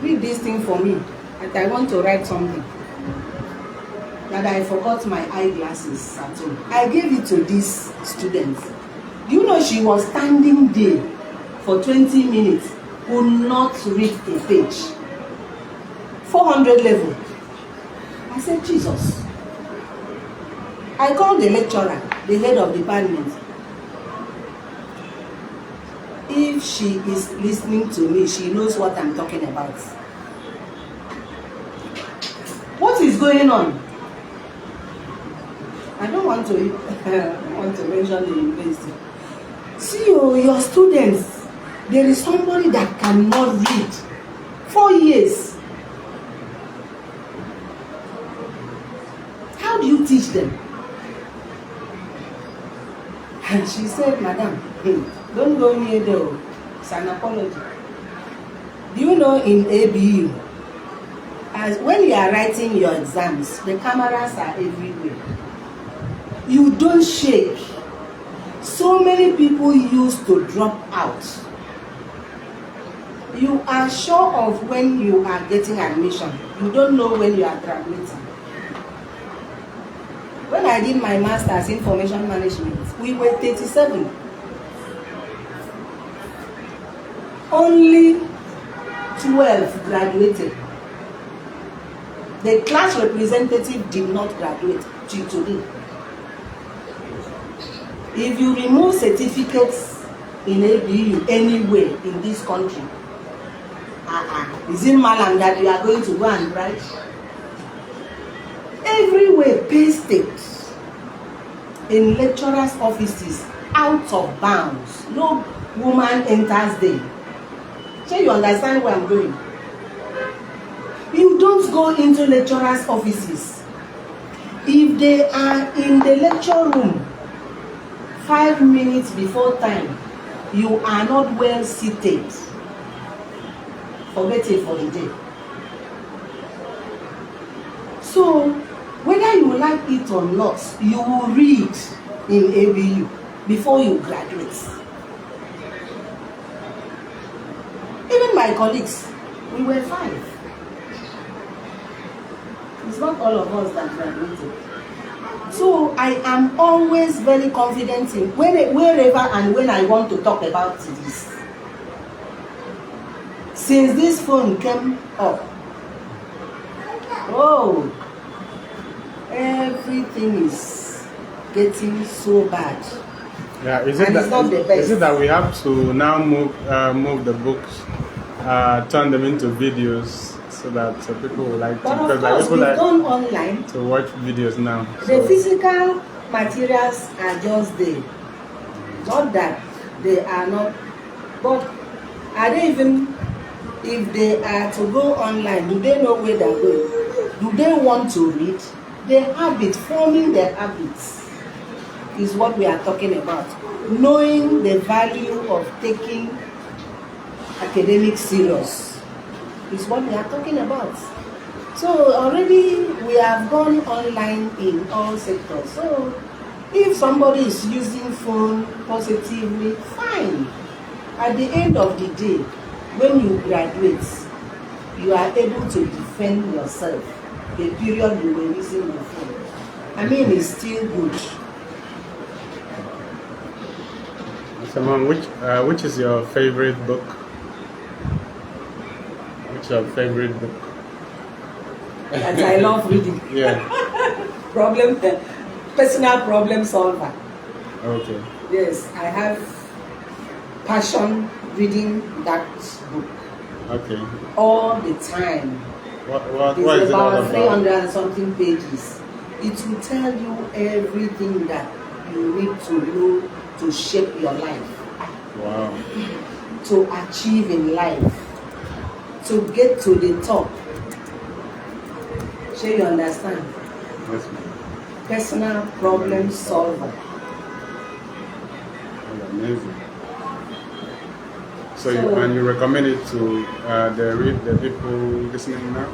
read this thing for me. And I want to write something. That I forgot my eyeglasses at home. I gave it to this student. Do you know she was standing there for 20 minutes, could not read a page. 400 level. I said, Jesus. I called the lecturer, the head of the department. If she is listening to me, she knows what I'm talking about. What is going on? I don't want to mention the university. See, your students, there is somebody that cannot read. 4 years. How do you teach them? And she said, madam, don't go near there. It's an apology. Do you know in ABU, as when you are writing your exams, the cameras are everywhere. You don't shake. So many people used to drop out. You are sure of when you are getting admission. You don't know when you are graduating. When I did my master's in information management, we were 37. Only 12 graduated. The class representative did not graduate till today. If you remove certificates in ABU anywhere in this country, is it Malam that you are going to go and write? Everywhere pasted in lecturers' offices, out of bounds. No woman enters them. So you understand where I'm going? You don't go into lecturers' offices. If they are in the lecture room 5 minutes before time, you are not well seated. Forget it for the day. So, whether you like it or not, you will read in ABU before you graduate. Even my colleagues, we were 5. It's not all of us that graduated. So I am always very confident in wherever and when I want to talk about this. Since this phone came up, oh, everything is getting so bad. Yeah, And it's not the best. is it that we have to now move the books, turn them into videos so that people will like to? But of Because like course, people we've like gone online. to watch videos now. The So, physical materials are just there. Not that they are not, but are they even, if they are to go online, do they know where they're going? Do they want to read? The habit, forming the habits is what we are talking about. Knowing the value of taking academics serious is what we are talking about. So already we have gone online in all sectors. So if somebody is using phone positively, fine. At the end of the day, when you graduate, you are able to defend yourself the period you were using the phone. I mean, it's still good. so Mom, which is your favorite book? Which is your favorite book? That I love reading. Yeah. Personal problem solver. Okay. Yes, I have passion reading that book Okay. all the time. What It's is it all about about? 300 and something pages. It will tell you everything that you need to know to shape your life, Wow. to achieve in life, to get to the top. Sure, you understand? Yes, ma'am. Personal problem solver. That's amazing. So you recommend it to the people listening now?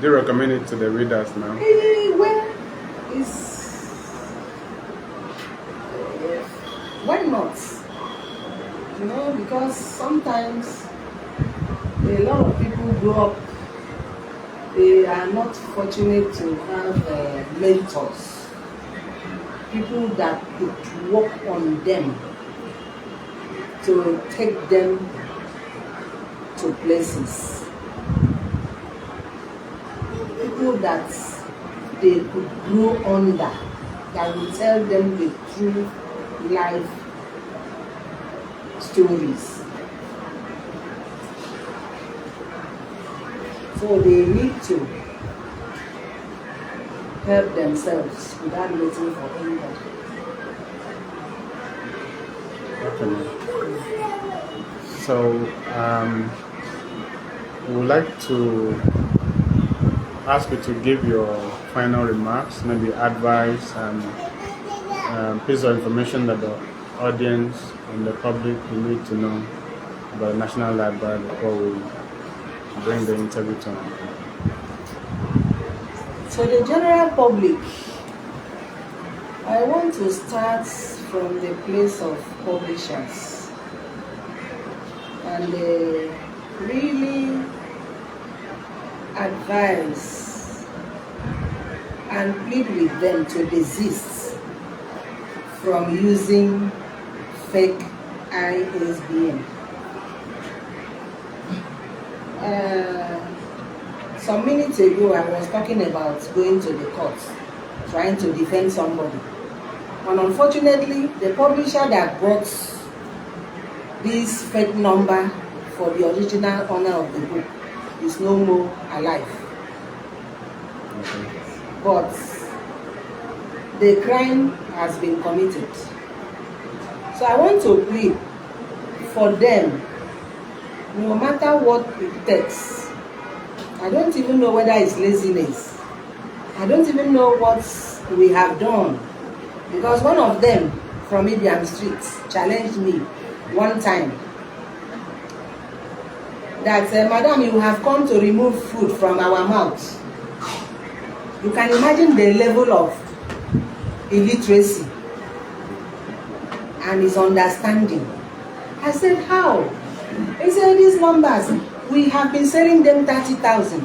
Do you recommend it to the readers now? Well, it's why not? You know, because sometimes a lot of people grow up, they are not fortunate to have mentors, people that could work on them to take them to places, people that they could grow under, that will tell them the true life stories. So they need to help themselves without waiting for anybody. Okay, ma'am. So we would like to ask you to give your final remarks, maybe advice and piece of information that the audience and the public will need to know about the National Library before we bring the interview to an end. So the general public, I want to start from the place of publishers and really advise and plead with them to desist from using fake ISBN. Some minutes ago, I was talking about going to the courts, trying to defend somebody. And unfortunately, the publisher that brought this fake number for the original owner of the book is no more alive. Okay. But the crime has been committed. So I want to plead for them, no matter what it takes. I don't even know whether it's laziness. I don't even know what we have done. Because one of them from Ibiam Street challenged me one time that, Madam, you have come to remove food from our mouth. You can imagine the level of illiteracy and his understanding. I said, how? He said, these numbers, we have been selling them 30,000.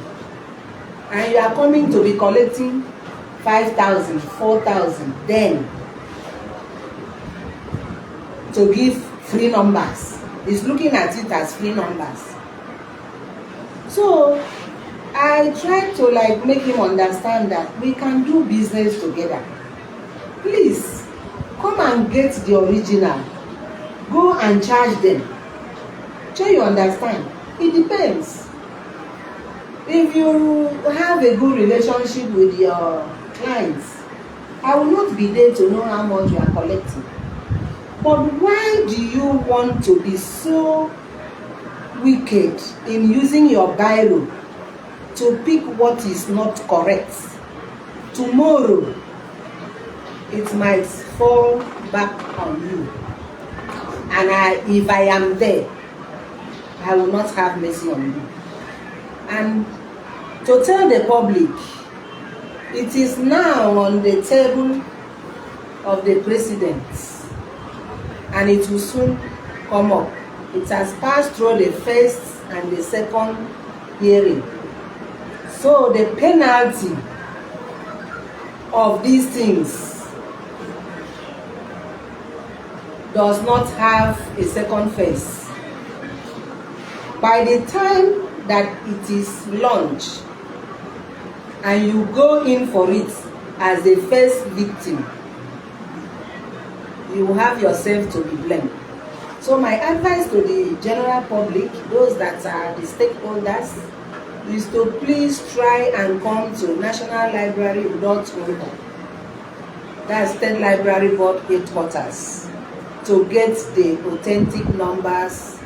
And you are coming to be collecting 5,000, 4,000. Then, to give free numbers. is looking at it as free numbers. So I try to like make him understand that we can do business together. Please come and get the original, go and charge them. Sure, you understand? It depends. If you have a good relationship with your clients, I will not be there to know how much you are collecting. But why do you want to be so wicked in using your biro to pick what is not correct? Tomorrow, it might fall back on you. And if I am there, I will not have mercy on you. And to tell the public, it is now on the table of the president, and it will soon come up. It has passed through the first and the second hearing. So the penalty of these things does not have a second phase. By the time that it is launched and you go in for it as the first victim, you have yourself to be blamed. So my advice to the general public, those that are the stakeholders, is to please try and come to nationallibrary.org, that's State Library Board headquarters, to get the authentic numbers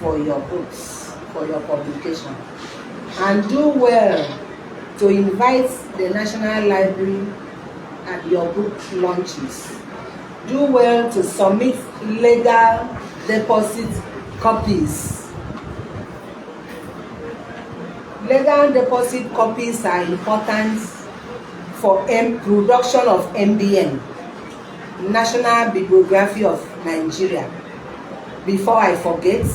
for your books, for your publication. And do well to invite the National Library at your book launches. Do well to submit legal deposit copies. Legal deposit copies are important for production of NBN, National Bibliography of Nigeria. Before I forget,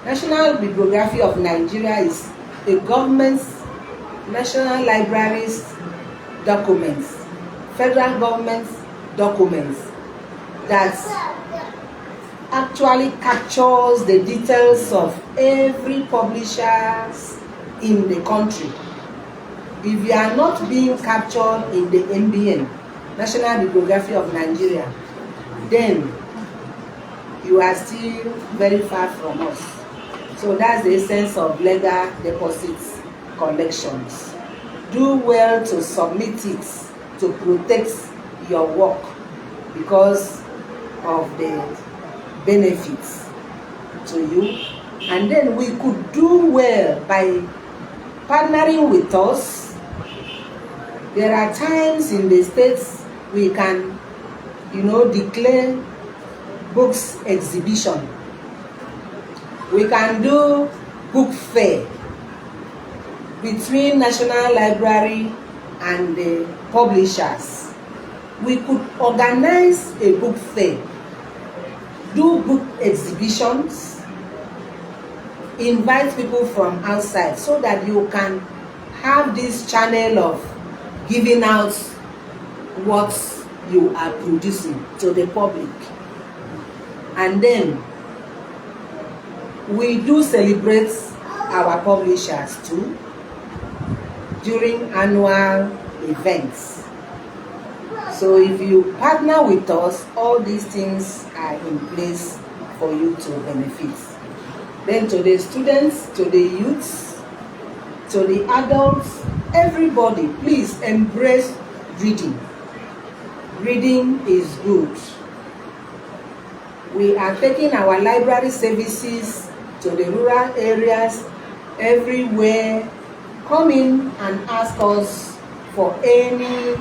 National Bibliography of Nigeria is a government's national libraries documents, federal government's documents that actually captures the details of every publisher in the country. If you are not being captured in the NBN, National Bibliography of Nigeria, then you are still very far from us. So that's the essence of legal deposits collections. Do well to submit it to protect your work because of the benefits to you. And then we could do well by partnering with us. There are times in the states we can, declare books exhibition. We can do book fair between National Library and the publishers. We could organize a book fair, do book exhibitions, invite people from outside so that you can have this channel of giving out what you are producing to the public. And then we do celebrate our publishers too during annual events. So if you partner with us, all these things are in place for you to benefit. Then to the students, to the youths, to the adults, everybody, please embrace reading. Reading is good. We are taking our library services to the rural areas, everywhere. Come in and ask us for any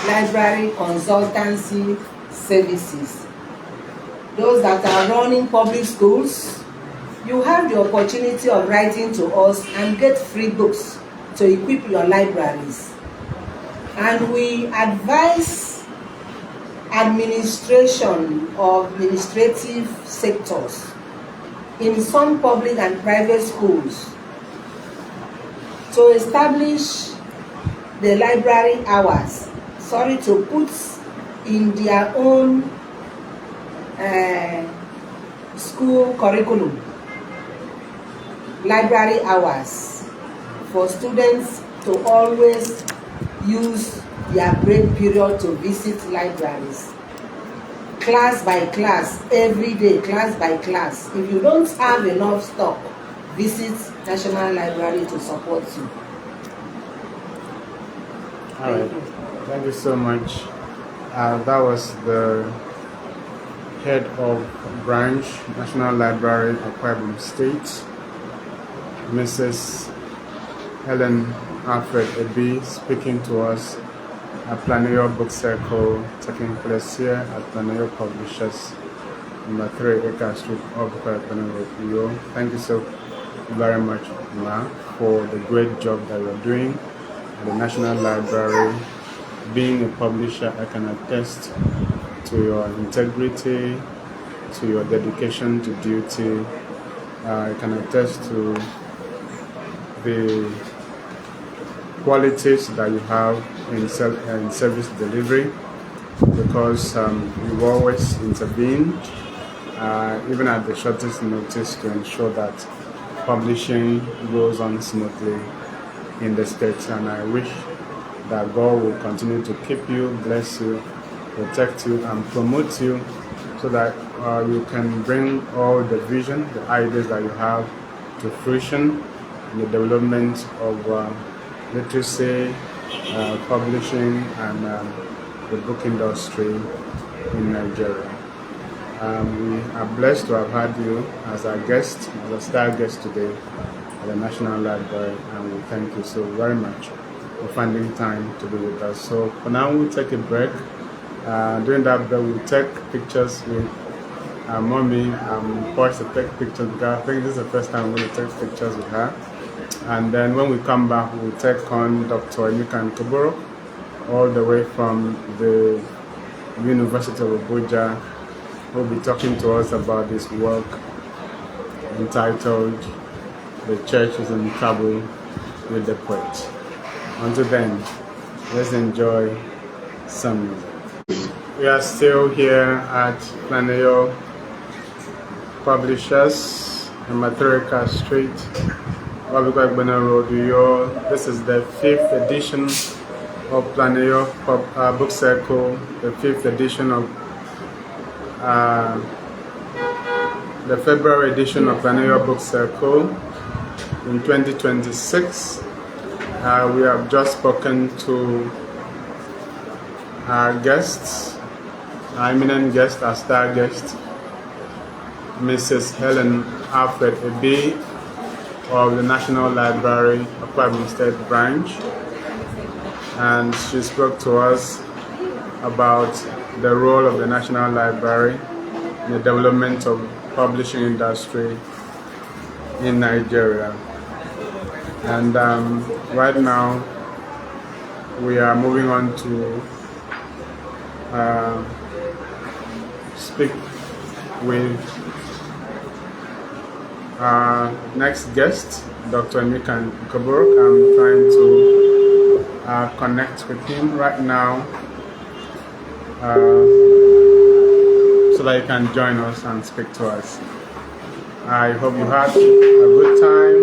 library consultancy services. Those that are running public schools, you have the opportunity of writing to us and get free books to equip your libraries. And we advise administration of administrative sectors in some public and private schools to establish the library hours, to put in their own school curriculum, library hours for students to always use their break period to visit libraries. Class by class, every day, class by class. If you don't have enough stock, visit National Library to support you. All right. Thank you so much. That was the head of branch, National Library, Akwa Ibom State, Mrs. Helen Alfred Ebi, speaking to us at Planeyo Book Circle, taking place here at Planeyo Publishers, number 3 Acre Street, off Planeyo. Thank you so very much, Ma, for the great job that you're doing at the National Library. Being a publisher, I can attest to your integrity, to your dedication to duty. I can attest to the qualities that you have in service delivery, because you've always intervened, even at the shortest notice, to ensure that publishing goes on smoothly in the state. And I wish that God will continue to keep you, bless you, protect you, and promote you, so that you can bring all the vision, the ideas that you have to fruition in the development of literacy, publishing, and the book industry in Nigeria. We are blessed to have had you as our guest, as a star guest today at the National Library, and we thank you so very much for finding time to be with us. So for now, we'll take a break. During that break, we'll take pictures with our mommy. Poised to take pictures with her. I think this is the first time we're going to take pictures with her. And then when we come back, we'll take on Dr. Emeka Nkoboro, all the way from the University of Abuja, who will be talking to us about this work entitled "The Church is in Trouble with the Poet." Until then, let's enjoy some music. We are still here at Planeyo Publishers, number 3 Acre Street, Road. This is the 5th edition of Planeyo Book Circle, the 5th edition of the February edition of Planeyo Book Circle in 2026. We have just spoken to our guests, our eminent guest, our star guest, Mrs. Helen Alfred Ebi of the National Library, Akwa Ibom State Branch, and she spoke to us about the role of the National Library in the development of publishing industry in Nigeria. And right now, we are moving on to speak with our next guest, Dr. Emeka Nkoboro. I'm trying to connect with him right now so that he can join us and speak to us. I hope you had a good time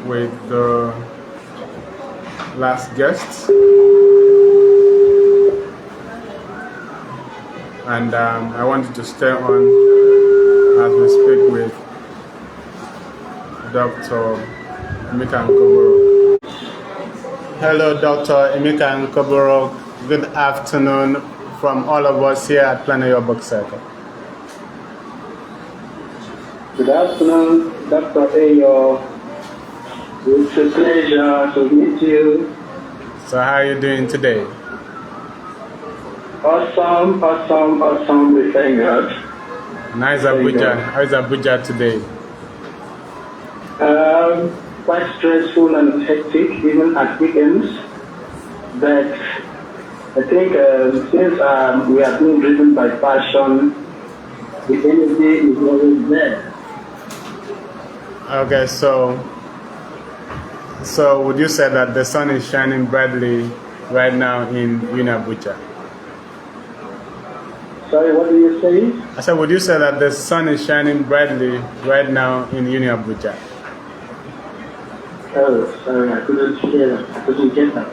with the last guest, and I wanted to stay on as we speak with Dr. Emeka Nkoboro. Hello, Dr. Emeka Nkoboro. Good afternoon from all of us here at Planeyo Book Circle. Good afternoon, Dr. Ayo. It's a pleasure to meet you. So how are you doing today? Awesome, we thank God. Nice Abuja. How is Abuja today? Quite stressful and hectic, even at weekends. But I think since we are being driven by passion, the energy is always there. Okay, so would you say that the sun is shining brightly right now in Abuja? Sorry, what do you say? I said, would you say that the sun is shining brightly right now in Uni Abuja? Oh, sorry, I couldn't hear that. I couldn't get that.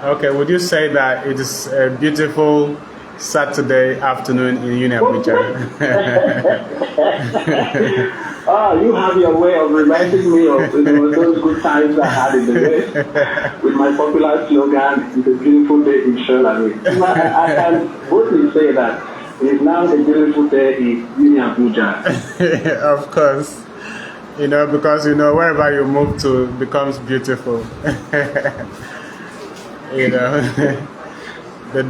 Okay, would you say that it is a beautiful Saturday afternoon in Uni Abuja? You have your way of reminding me of those good times I had in the West with my popular slogan, "It's a beautiful day in Sherland." I can boldly say that it is now a beautiful day in Uni Abuja. Of course. Because wherever you move to becomes beautiful. The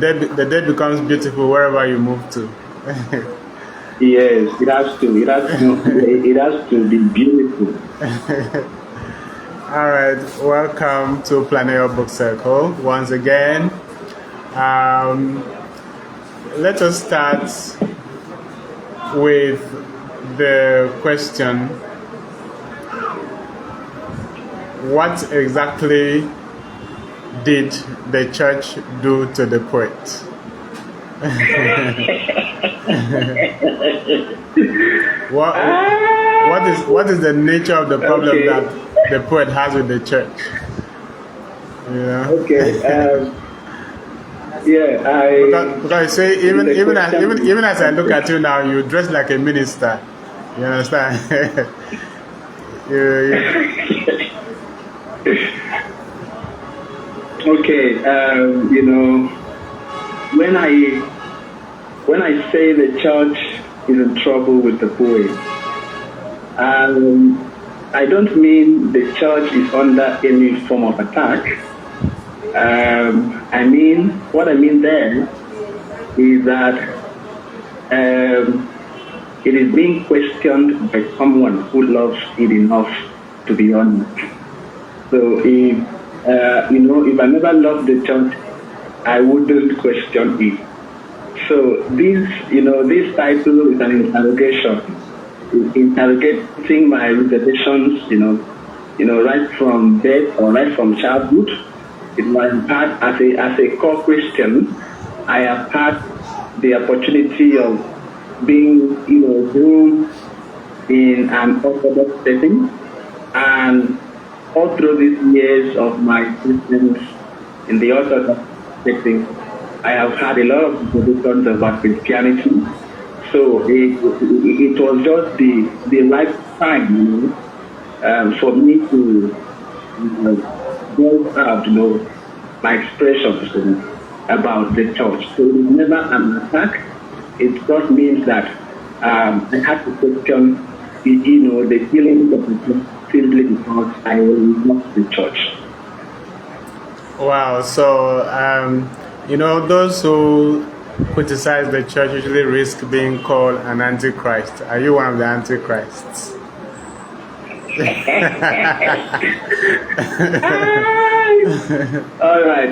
day becomes beautiful wherever you move to. Yes, it has to. It has to be beautiful. All right, welcome to Planeyo Book Circle once again. Let us start with the question: what exactly did the church do to the poet? What is the nature of the problem that the poet has with the church? Okay. Because you say even as I look at you now, you dress like a minister. You understand? Okay, when I say the church is in trouble with the poet, I don't mean the church is under any form of attack. What I mean there is that it is being questioned by someone who loves it enough to be honest. So if I never loved the church, I wouldn't question it. So this title is an interrogation, interrogating my reservations, right from birth or right from childhood. It was part as a core Christian. I have had the opportunity of being, groomed in an Orthodox setting, and all through these years of my existence in the Orthodox setting, I have had a lot of discussions about Christianity. So it was just the right time, for me to voice out, my expressions about the church. So it is never an attack. It just means that I have to question, the feelings of the church simply because I will not the church. Wow. So, those who criticize the church usually risk being called an antichrist. Are you one of the antichrists? All right.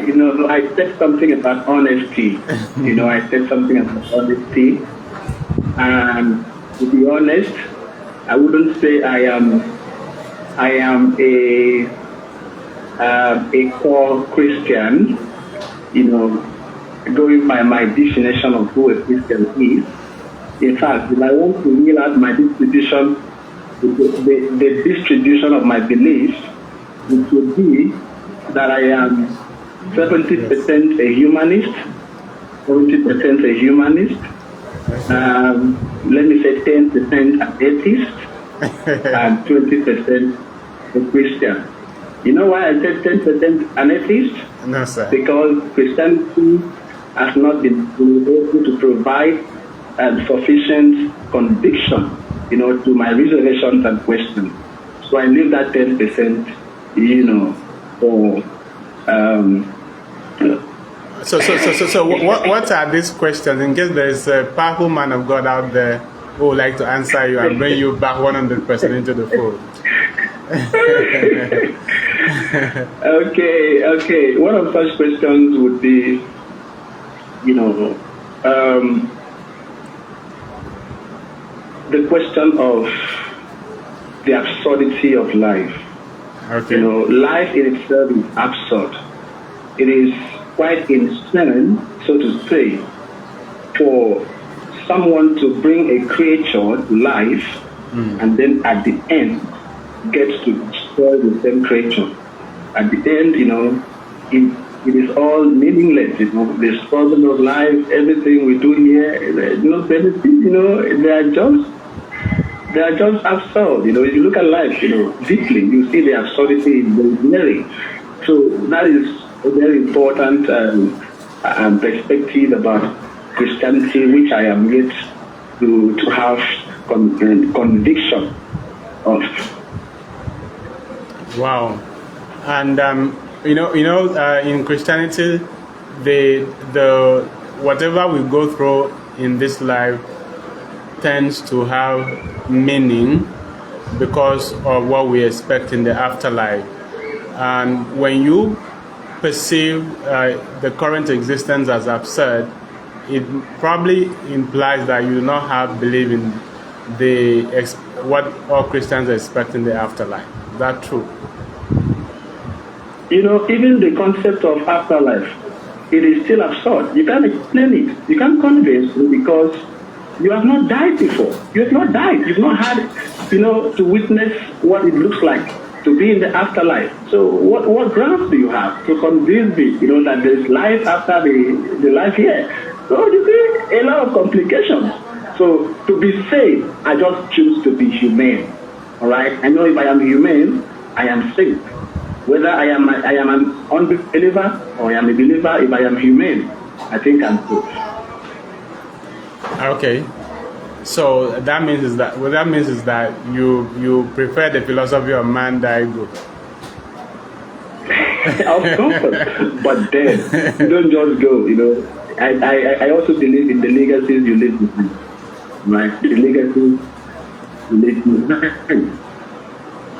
I said something about honesty. I said something about honesty. And to be honest, I wouldn't say I am a core Christian, going by my definition of who a Christian is. In fact, if I want to reel out my distribution, the distribution of my beliefs, it would be that I am 70% a humanist, 70% a humanist, let me say 10% an atheist, and 20% a Christian. You know why I said 10% an atheist? No, sir. Because Christianity has not been able to provide sufficient conviction, to my reservations and questions. So I leave that 10%, for. So what are these questions? In case there is a powerful man of God out there who would like to answer you and bring you back 100% into the fold. Okay. One of such questions would be, the question of the absurdity of life. Okay. Life in itself is absurd. It is quite insane, so to say, for someone to bring a creature to life and then at the end gets to destroy the same creature. At the end, it is all meaningless. The struggle of life, everything we do here, no benefit. They are just absurd. If you look at life, deeply, you see the absurdity in the engineering. So that is a very important perspective about Christianity, which I am yet to have conviction of. Wow. And in Christianity, the whatever we go through in this life tends to have meaning because of what we expect in the afterlife. And when you perceive the current existence as absurd, it probably implies that you do not have belief in what all Christians expect in the afterlife. Is that true? Even the concept of afterlife, it is still absurd. You can't explain it. You can't convince it because you have not died before. You have not died. You've not had, to witness what it looks like to be in the afterlife. So what grounds do you have to convince me, that there's life after the life here? So you see a lot of complications. So to be safe, I just choose to be humane. All right. I know if I am humane, I am safe. Whether I am an unbeliever or I am a believer, if I am humane, I think I'm safe. Okay. So what that means is that you prefer the philosophy of man die go. Of course, but then you don't just go. I also believe in the legacies you leave behind. Right, the legacies you leave behind.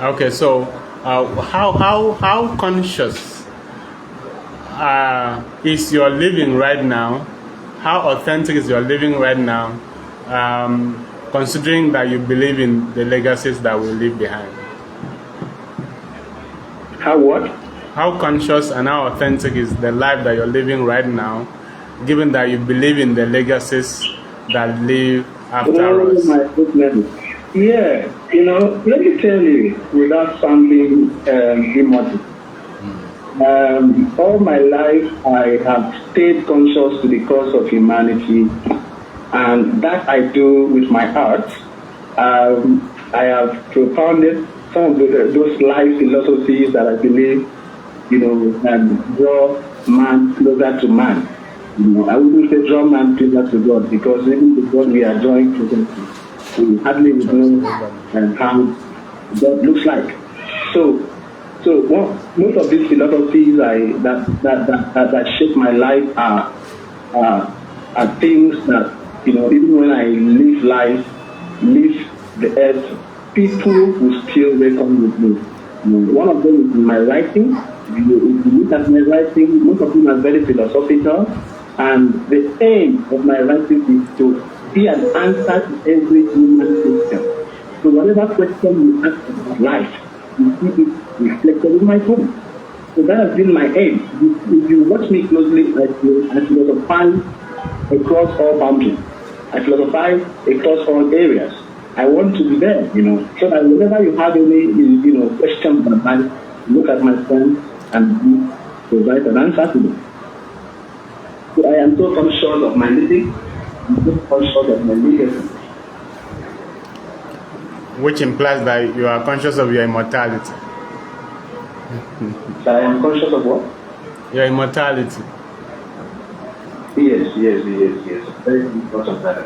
Okay, so how conscious is your living right now? How authentic is your living right now? Considering that you believe in the legacies that we leave behind. How what? How conscious and how authentic is the life that you're living right now, given that you believe in the legacies that live after us? My goodness. Yeah, let me tell you, without sounding immortal, all my life I have stayed conscious to the cause of humanity, and that I do with my heart. I have propounded some of those life philosophies that I believe, draw man closer to man. I wouldn't say draw man closer to God, because even the God we are drawing closer to, we hardly know how God looks like. So most of these philosophies that shape my life are things that, even when I live the earth, people will still reckon with me. One of them is in my writing. If you look at my writing, most of them are very philosophical, and the aim of my writing is to be an answer to every human question. So whatever question you ask about life, you see it reflected in my book. So that has been my aim. If you watch me closely, I philosophize across all boundaries. I philosophize across all areas. I want to be there, so that whenever you have any, questions about life, look at my friends and provide an answer to them. So I am so conscious of my living, I'm so conscious of my legacy. Which implies that you are conscious of your immortality. So I am conscious of what? Your immortality. Yes. Very conscious of that.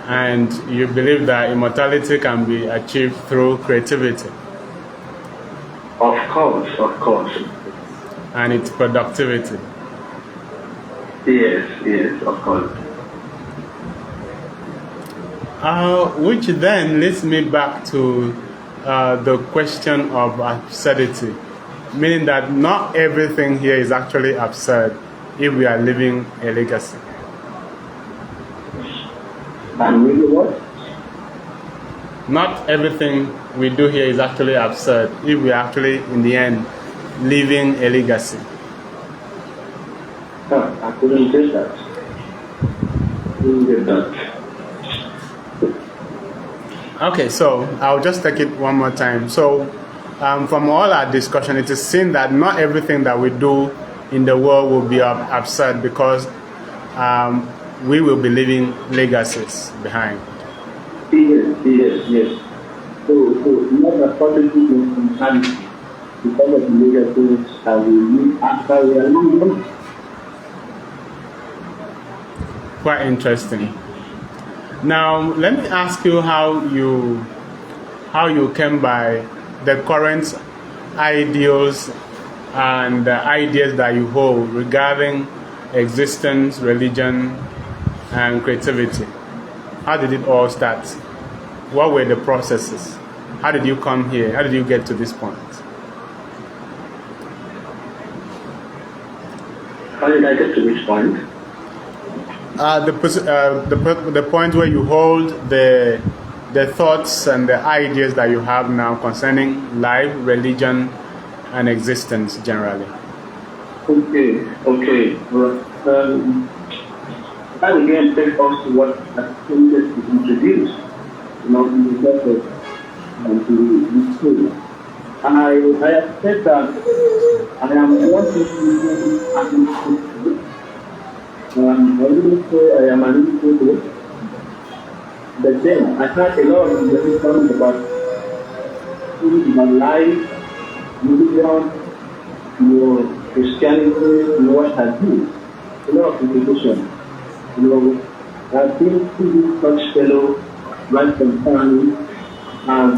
And you believe that immortality can be achieved through creativity. Of course. And its productivity. Yes, of course. Which then leads me back to the question of absurdity, meaning that not everything here is actually absurd if we are leaving a legacy. And really what? Not everything we do here is actually absurd if we are actually, in the end, leaving a legacy. I couldn't say that. with that. Okay, so I'll just take it one more time. So, from all our discussion, it is seen that not everything that we do in the world will be absurd, because we will be leaving legacies behind. Yes. So not a positive mentality because of the legacies that we live after we are long gone. Quite interesting. Now, let me ask you how you came by the current ideals and ideas that you hold regarding existence, religion, and creativity. How did it all start? What were the processes? How did you come here? How did you get to this point? How did I get to which point? The point where you hold the thoughts and the ideas that you have now concerning life, religion, and existence generally. Okay. Well, that again takes us to what changes is introduced, in the process to the school. And I have said that I am wanting to be I wouldn't say I am an individual, but then I had a lot of information about life, religion, Christianity, what have you. A lot of information. I've been to such fellow right from family, and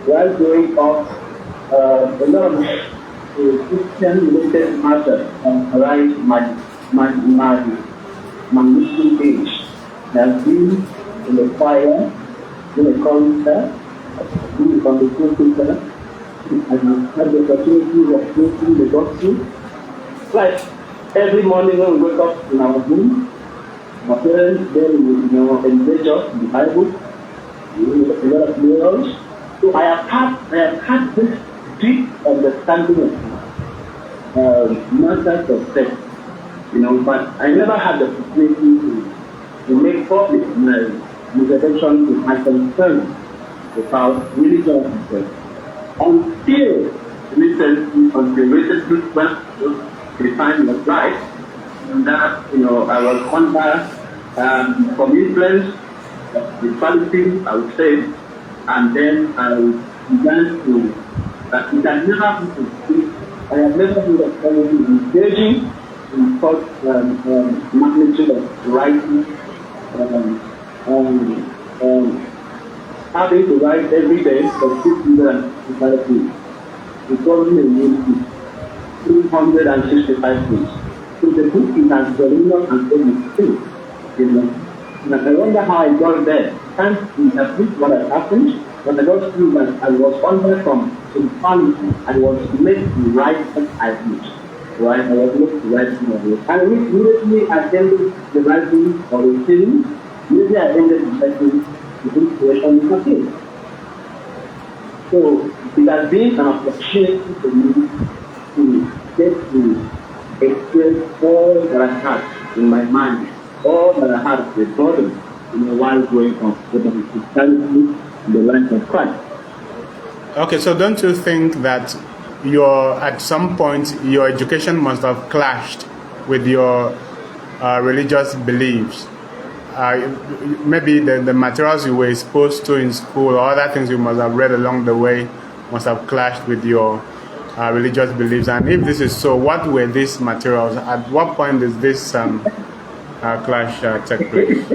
while growing up, a lot of Christian-related matters arise my little age. I've been in the choir, in the concert, in the congregation, and I've had the opportunity of preaching the gospel. Like every morning when we wake up in our room, my parents then will engage us in the Bible, a lot of miracles. So I have had this deep understanding of matters of faith. But I never had the opportunity to make public introduction to my concern about religion until recently, when the time was right, and that I was under some influence of spirituality, I would say, and then I began to that it had never been I have never been engaging in such magnitude of writing, having to write every day for 655 days. It's probably a new 365 days. So the book is as voluminous and everything. And I wonder how I got there. Can't interpret what had happened, but I just feel that I was under some insanity. I was made to write what I did. Right? I was made to write what I did. And immediately I ended the writing or the film. Immediately I ended the writing the inspiration okay. So it has been an opportunity for me to get to experience all that I had in my mind, all that I had the burden while growing up with the Christianity and the life of Christ. Okay, so don't you think that at some point your education must have clashed with your religious beliefs? Maybe the materials you were exposed to in school or other things you must have read along the way must have clashed with your religious beliefs. And if this is so, what were these materials? At what point does this clash take place?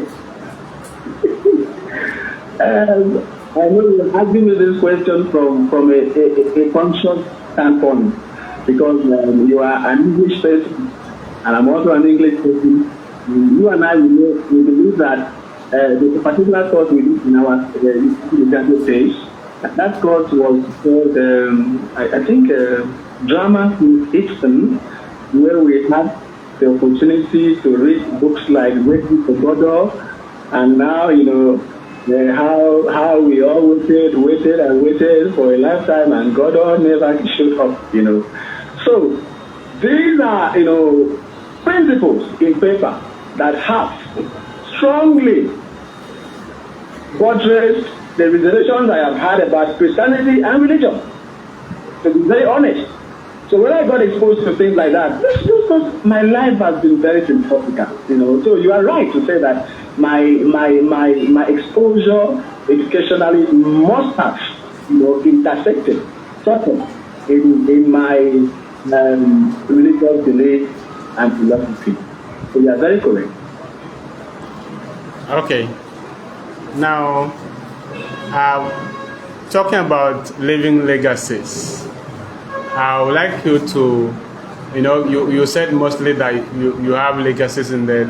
I know you're asking me this question from a conscious standpoint, because you are an English person and I'm also an English person. You and I, we believe that there's a particular course we did in our university stage. That course was called, I think, Drama in Ibsen, where we had the opportunity to read books like Waiting for Godot, and now, how we all waited for a lifetime, and Godot never showed up, So, these are, principles in paper that have strongly buttressed the reservations I have had about Christianity and religion, to be very honest. So when I got exposed to things like that, just because my life has been very philosophical, So you are right to say that my exposure educationally must have, intersected sort of in my religious belief and philosophy. So you are very correct. Okay. Now, talking about leaving legacies, I would like you to, you said mostly that you have legacies in the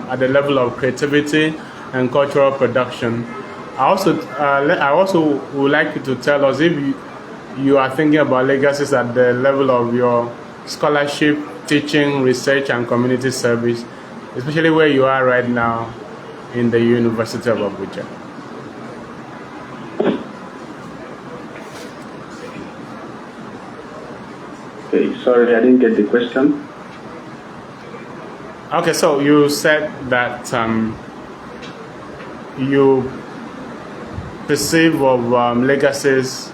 at the level of creativity and cultural production. I also would like you to tell us if you are thinking about legacies at the level of your scholarship, teaching, research, and community service, especially where you are right now in the University of Abuja. Okay, sorry, I didn't get the question. Okay, so you said that you perceive of legacies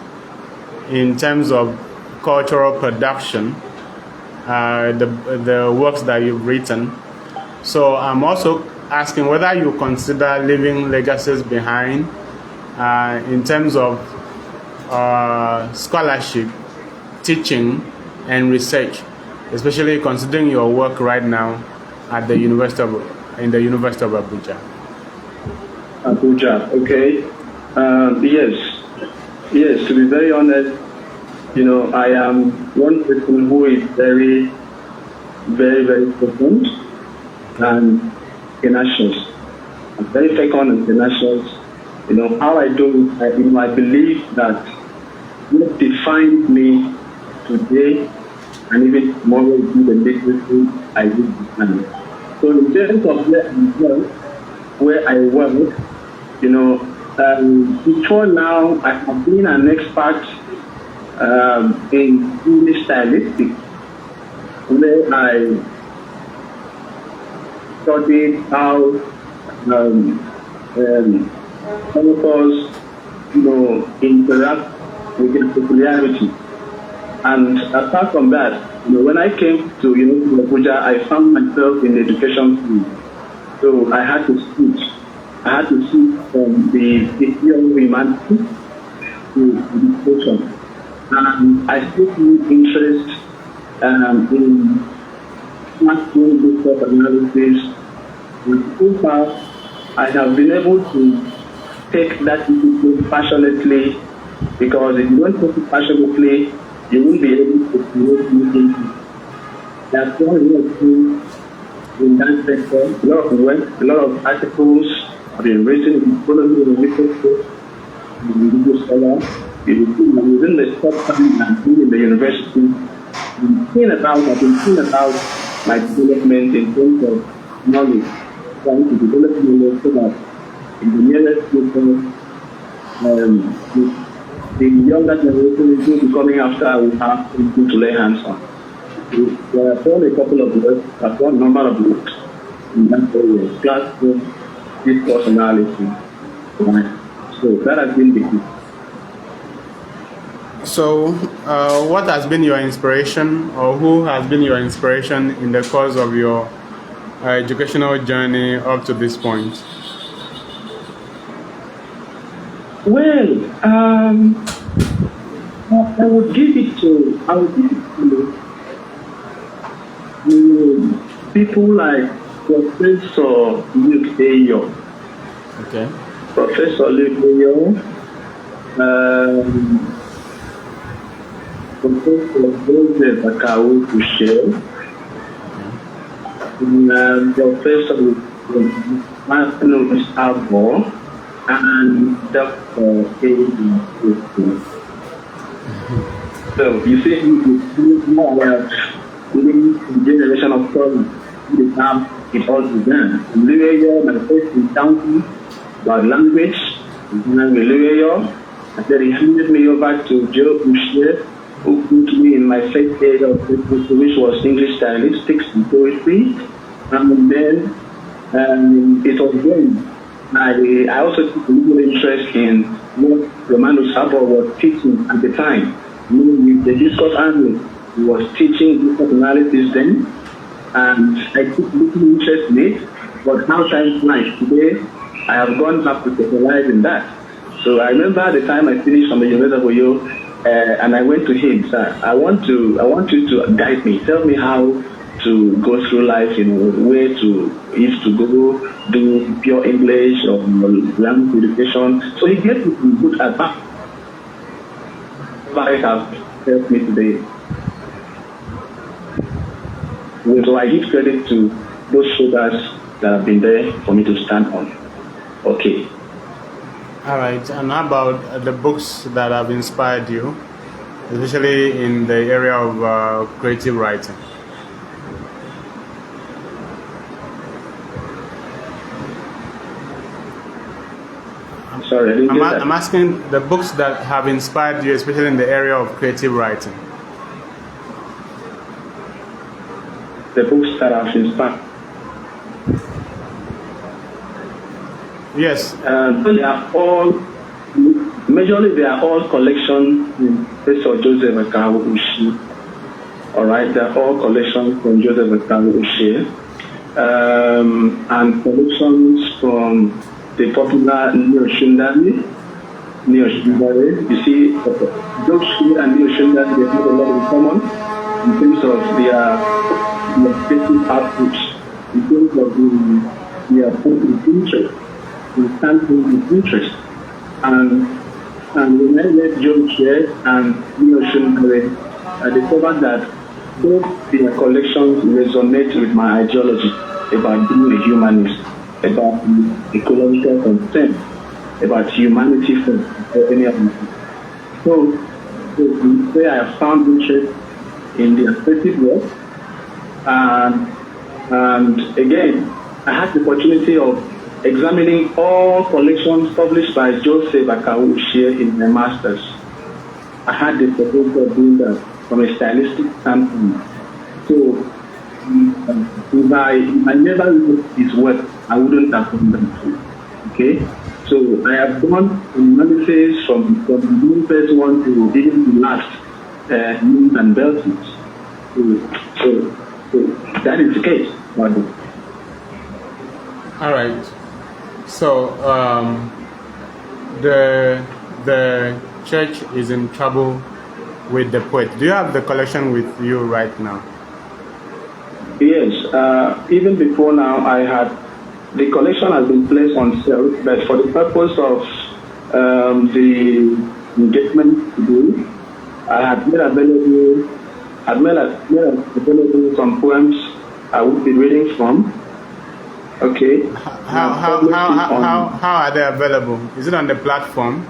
in terms of cultural production, the works that you've written. So I'm also asking whether you consider leaving legacies behind in terms of scholarship, teaching, and research, especially considering your work right now at the University of Abuja. Abuja, okay. Yes. To be very honest, I am one person who is very, very, very profound and tenacious. I'm very fecund and tenacious. How I do it, I believe that what defines me today and even tomorrow will be the legacy I will define. So in terms of where I work, before now I have been an expert in English stylistics, where I studied how authors, interact with their peculiarity. And apart from that, when I came to Abuja, I found myself in the education field. So I had to switch. I had to switch from the theory of humanity to education. And I still feel interest in doing this sort of analysis. And so far, I have been able to take that discipline passionately, because if you don't take it passionately, you won't be able to create new things. That's why we are doing in that sector. A lot of work, a lot of articles have been written in economy and literature, in legal scholars. Within the short time I've been in the university, I've been thinking about my development in terms of knowledge, trying to develop knowledge so that in the nearest future, the younger generation will be coming after I will have something to lay hands on. So I've done a couple of works, I've done a number of works in that area, classroom, discourse analysis. So that has been the key. So, what has been your inspiration, or who has been your inspiration in the course of your educational journey up to this point? Well, I would give it to people like Professor Planeyo. Okay. Professor Planeyo, Professor Joseph Akawu Kushel, Professor Martinus Abo, and Dr. A. So you see, more generation of scholars who have it all began. In Planeyo, my first encounter about language, and then he handed me over to Joe Kushel, who put me in my first area of which was English stylistics and poetry. And then It was then I also took a little interest in what Romano Sabo was teaching at the time. With the discourse angle, he was teaching discourse analysis then, and I took little interest in it. But now time flies. Today, I have gone back to specialize in that. So I remember the time I finished from the University of Oyo, and I went to him, sir. I want you to guide me. Tell me how to go through life, where to, if to go do pure English or language education. So he gave me some good advice. Advice has helped me today. So I give credit to those shoulders that have been there for me to stand on. Okay. All right. And how about the books that have inspired you, especially in the area of creative writing? Sorry, I didn't get that. I'm asking the books that have inspired you, especially in the area of creative writing. The books that have inspired. Yes. They are all, majorly they are all collections in Professor Joseph Akawu Ushi. All right, they are all collections from Joseph Akawu Ushi, and collections from the popular Neo Shundari. You see, Joshi and Neo Shundari, they have a lot in common in terms of their creative outputs, in terms of their public interest. We can't do with interest. And when I met John here and Neo Shundari, I discovered that both their collections resonate with my ideology about being a humanist, about ecological concern, about humanity first, or any other. So where I have found interest in the aesthetic work, and again, I had the opportunity of examining all collections published by Joseph Akawu Ushie in my master's. I had the opportunity of doing that from a stylistic standpoint. So if I never looked at his work, I wouldn't have done that. Okay? So I have done analysis from the first one to even the last, Moons and Beltons. So that is the case. All right. So the church is in trouble with the poet. Do you have the collection with you right now? Yes. Even before now, the collection has been placed on sale, but for the purpose of the engagement today, I had made available some poems I would be reading from. Okay. How are they available? Is it on the platform?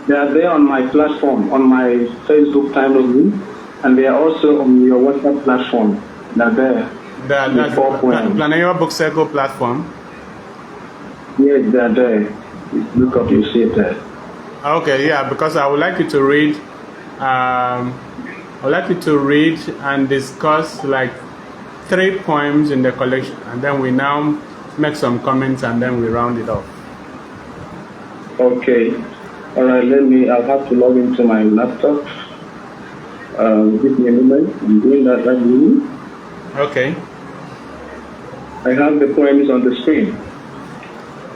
They are there on my platform, on my Facebook timeline, and they are also on your WhatsApp platform. They're there. That's Planeyo Book Circle platform? Yes, they are there. Look up, you see it there. Okay, yeah, because I would like you to read. I would like you to read and discuss like 3 poems in the collection, and then we now make some comments and then we round it off. Okay. All right, I'll have to log into my laptop. Give me a moment. I'm doing that right now. Okay. I have the poems on the screen.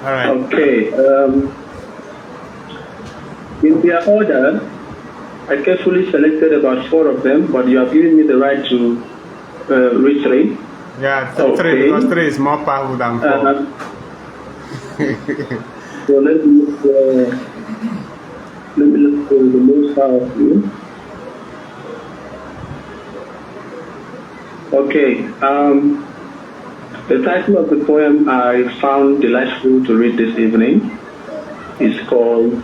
All right. Okay. In their order, I carefully selected about 4 of them, but you have given me the right to read 3. Yeah, 3, because 3 is more powerful than 4. So let me look for the most powerful. Okay. The title of the poem I found delightful to read this evening is called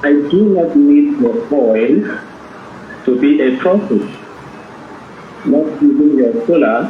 "I Do Not Need Your Oil to Be a Prophet, Not Even Your Solar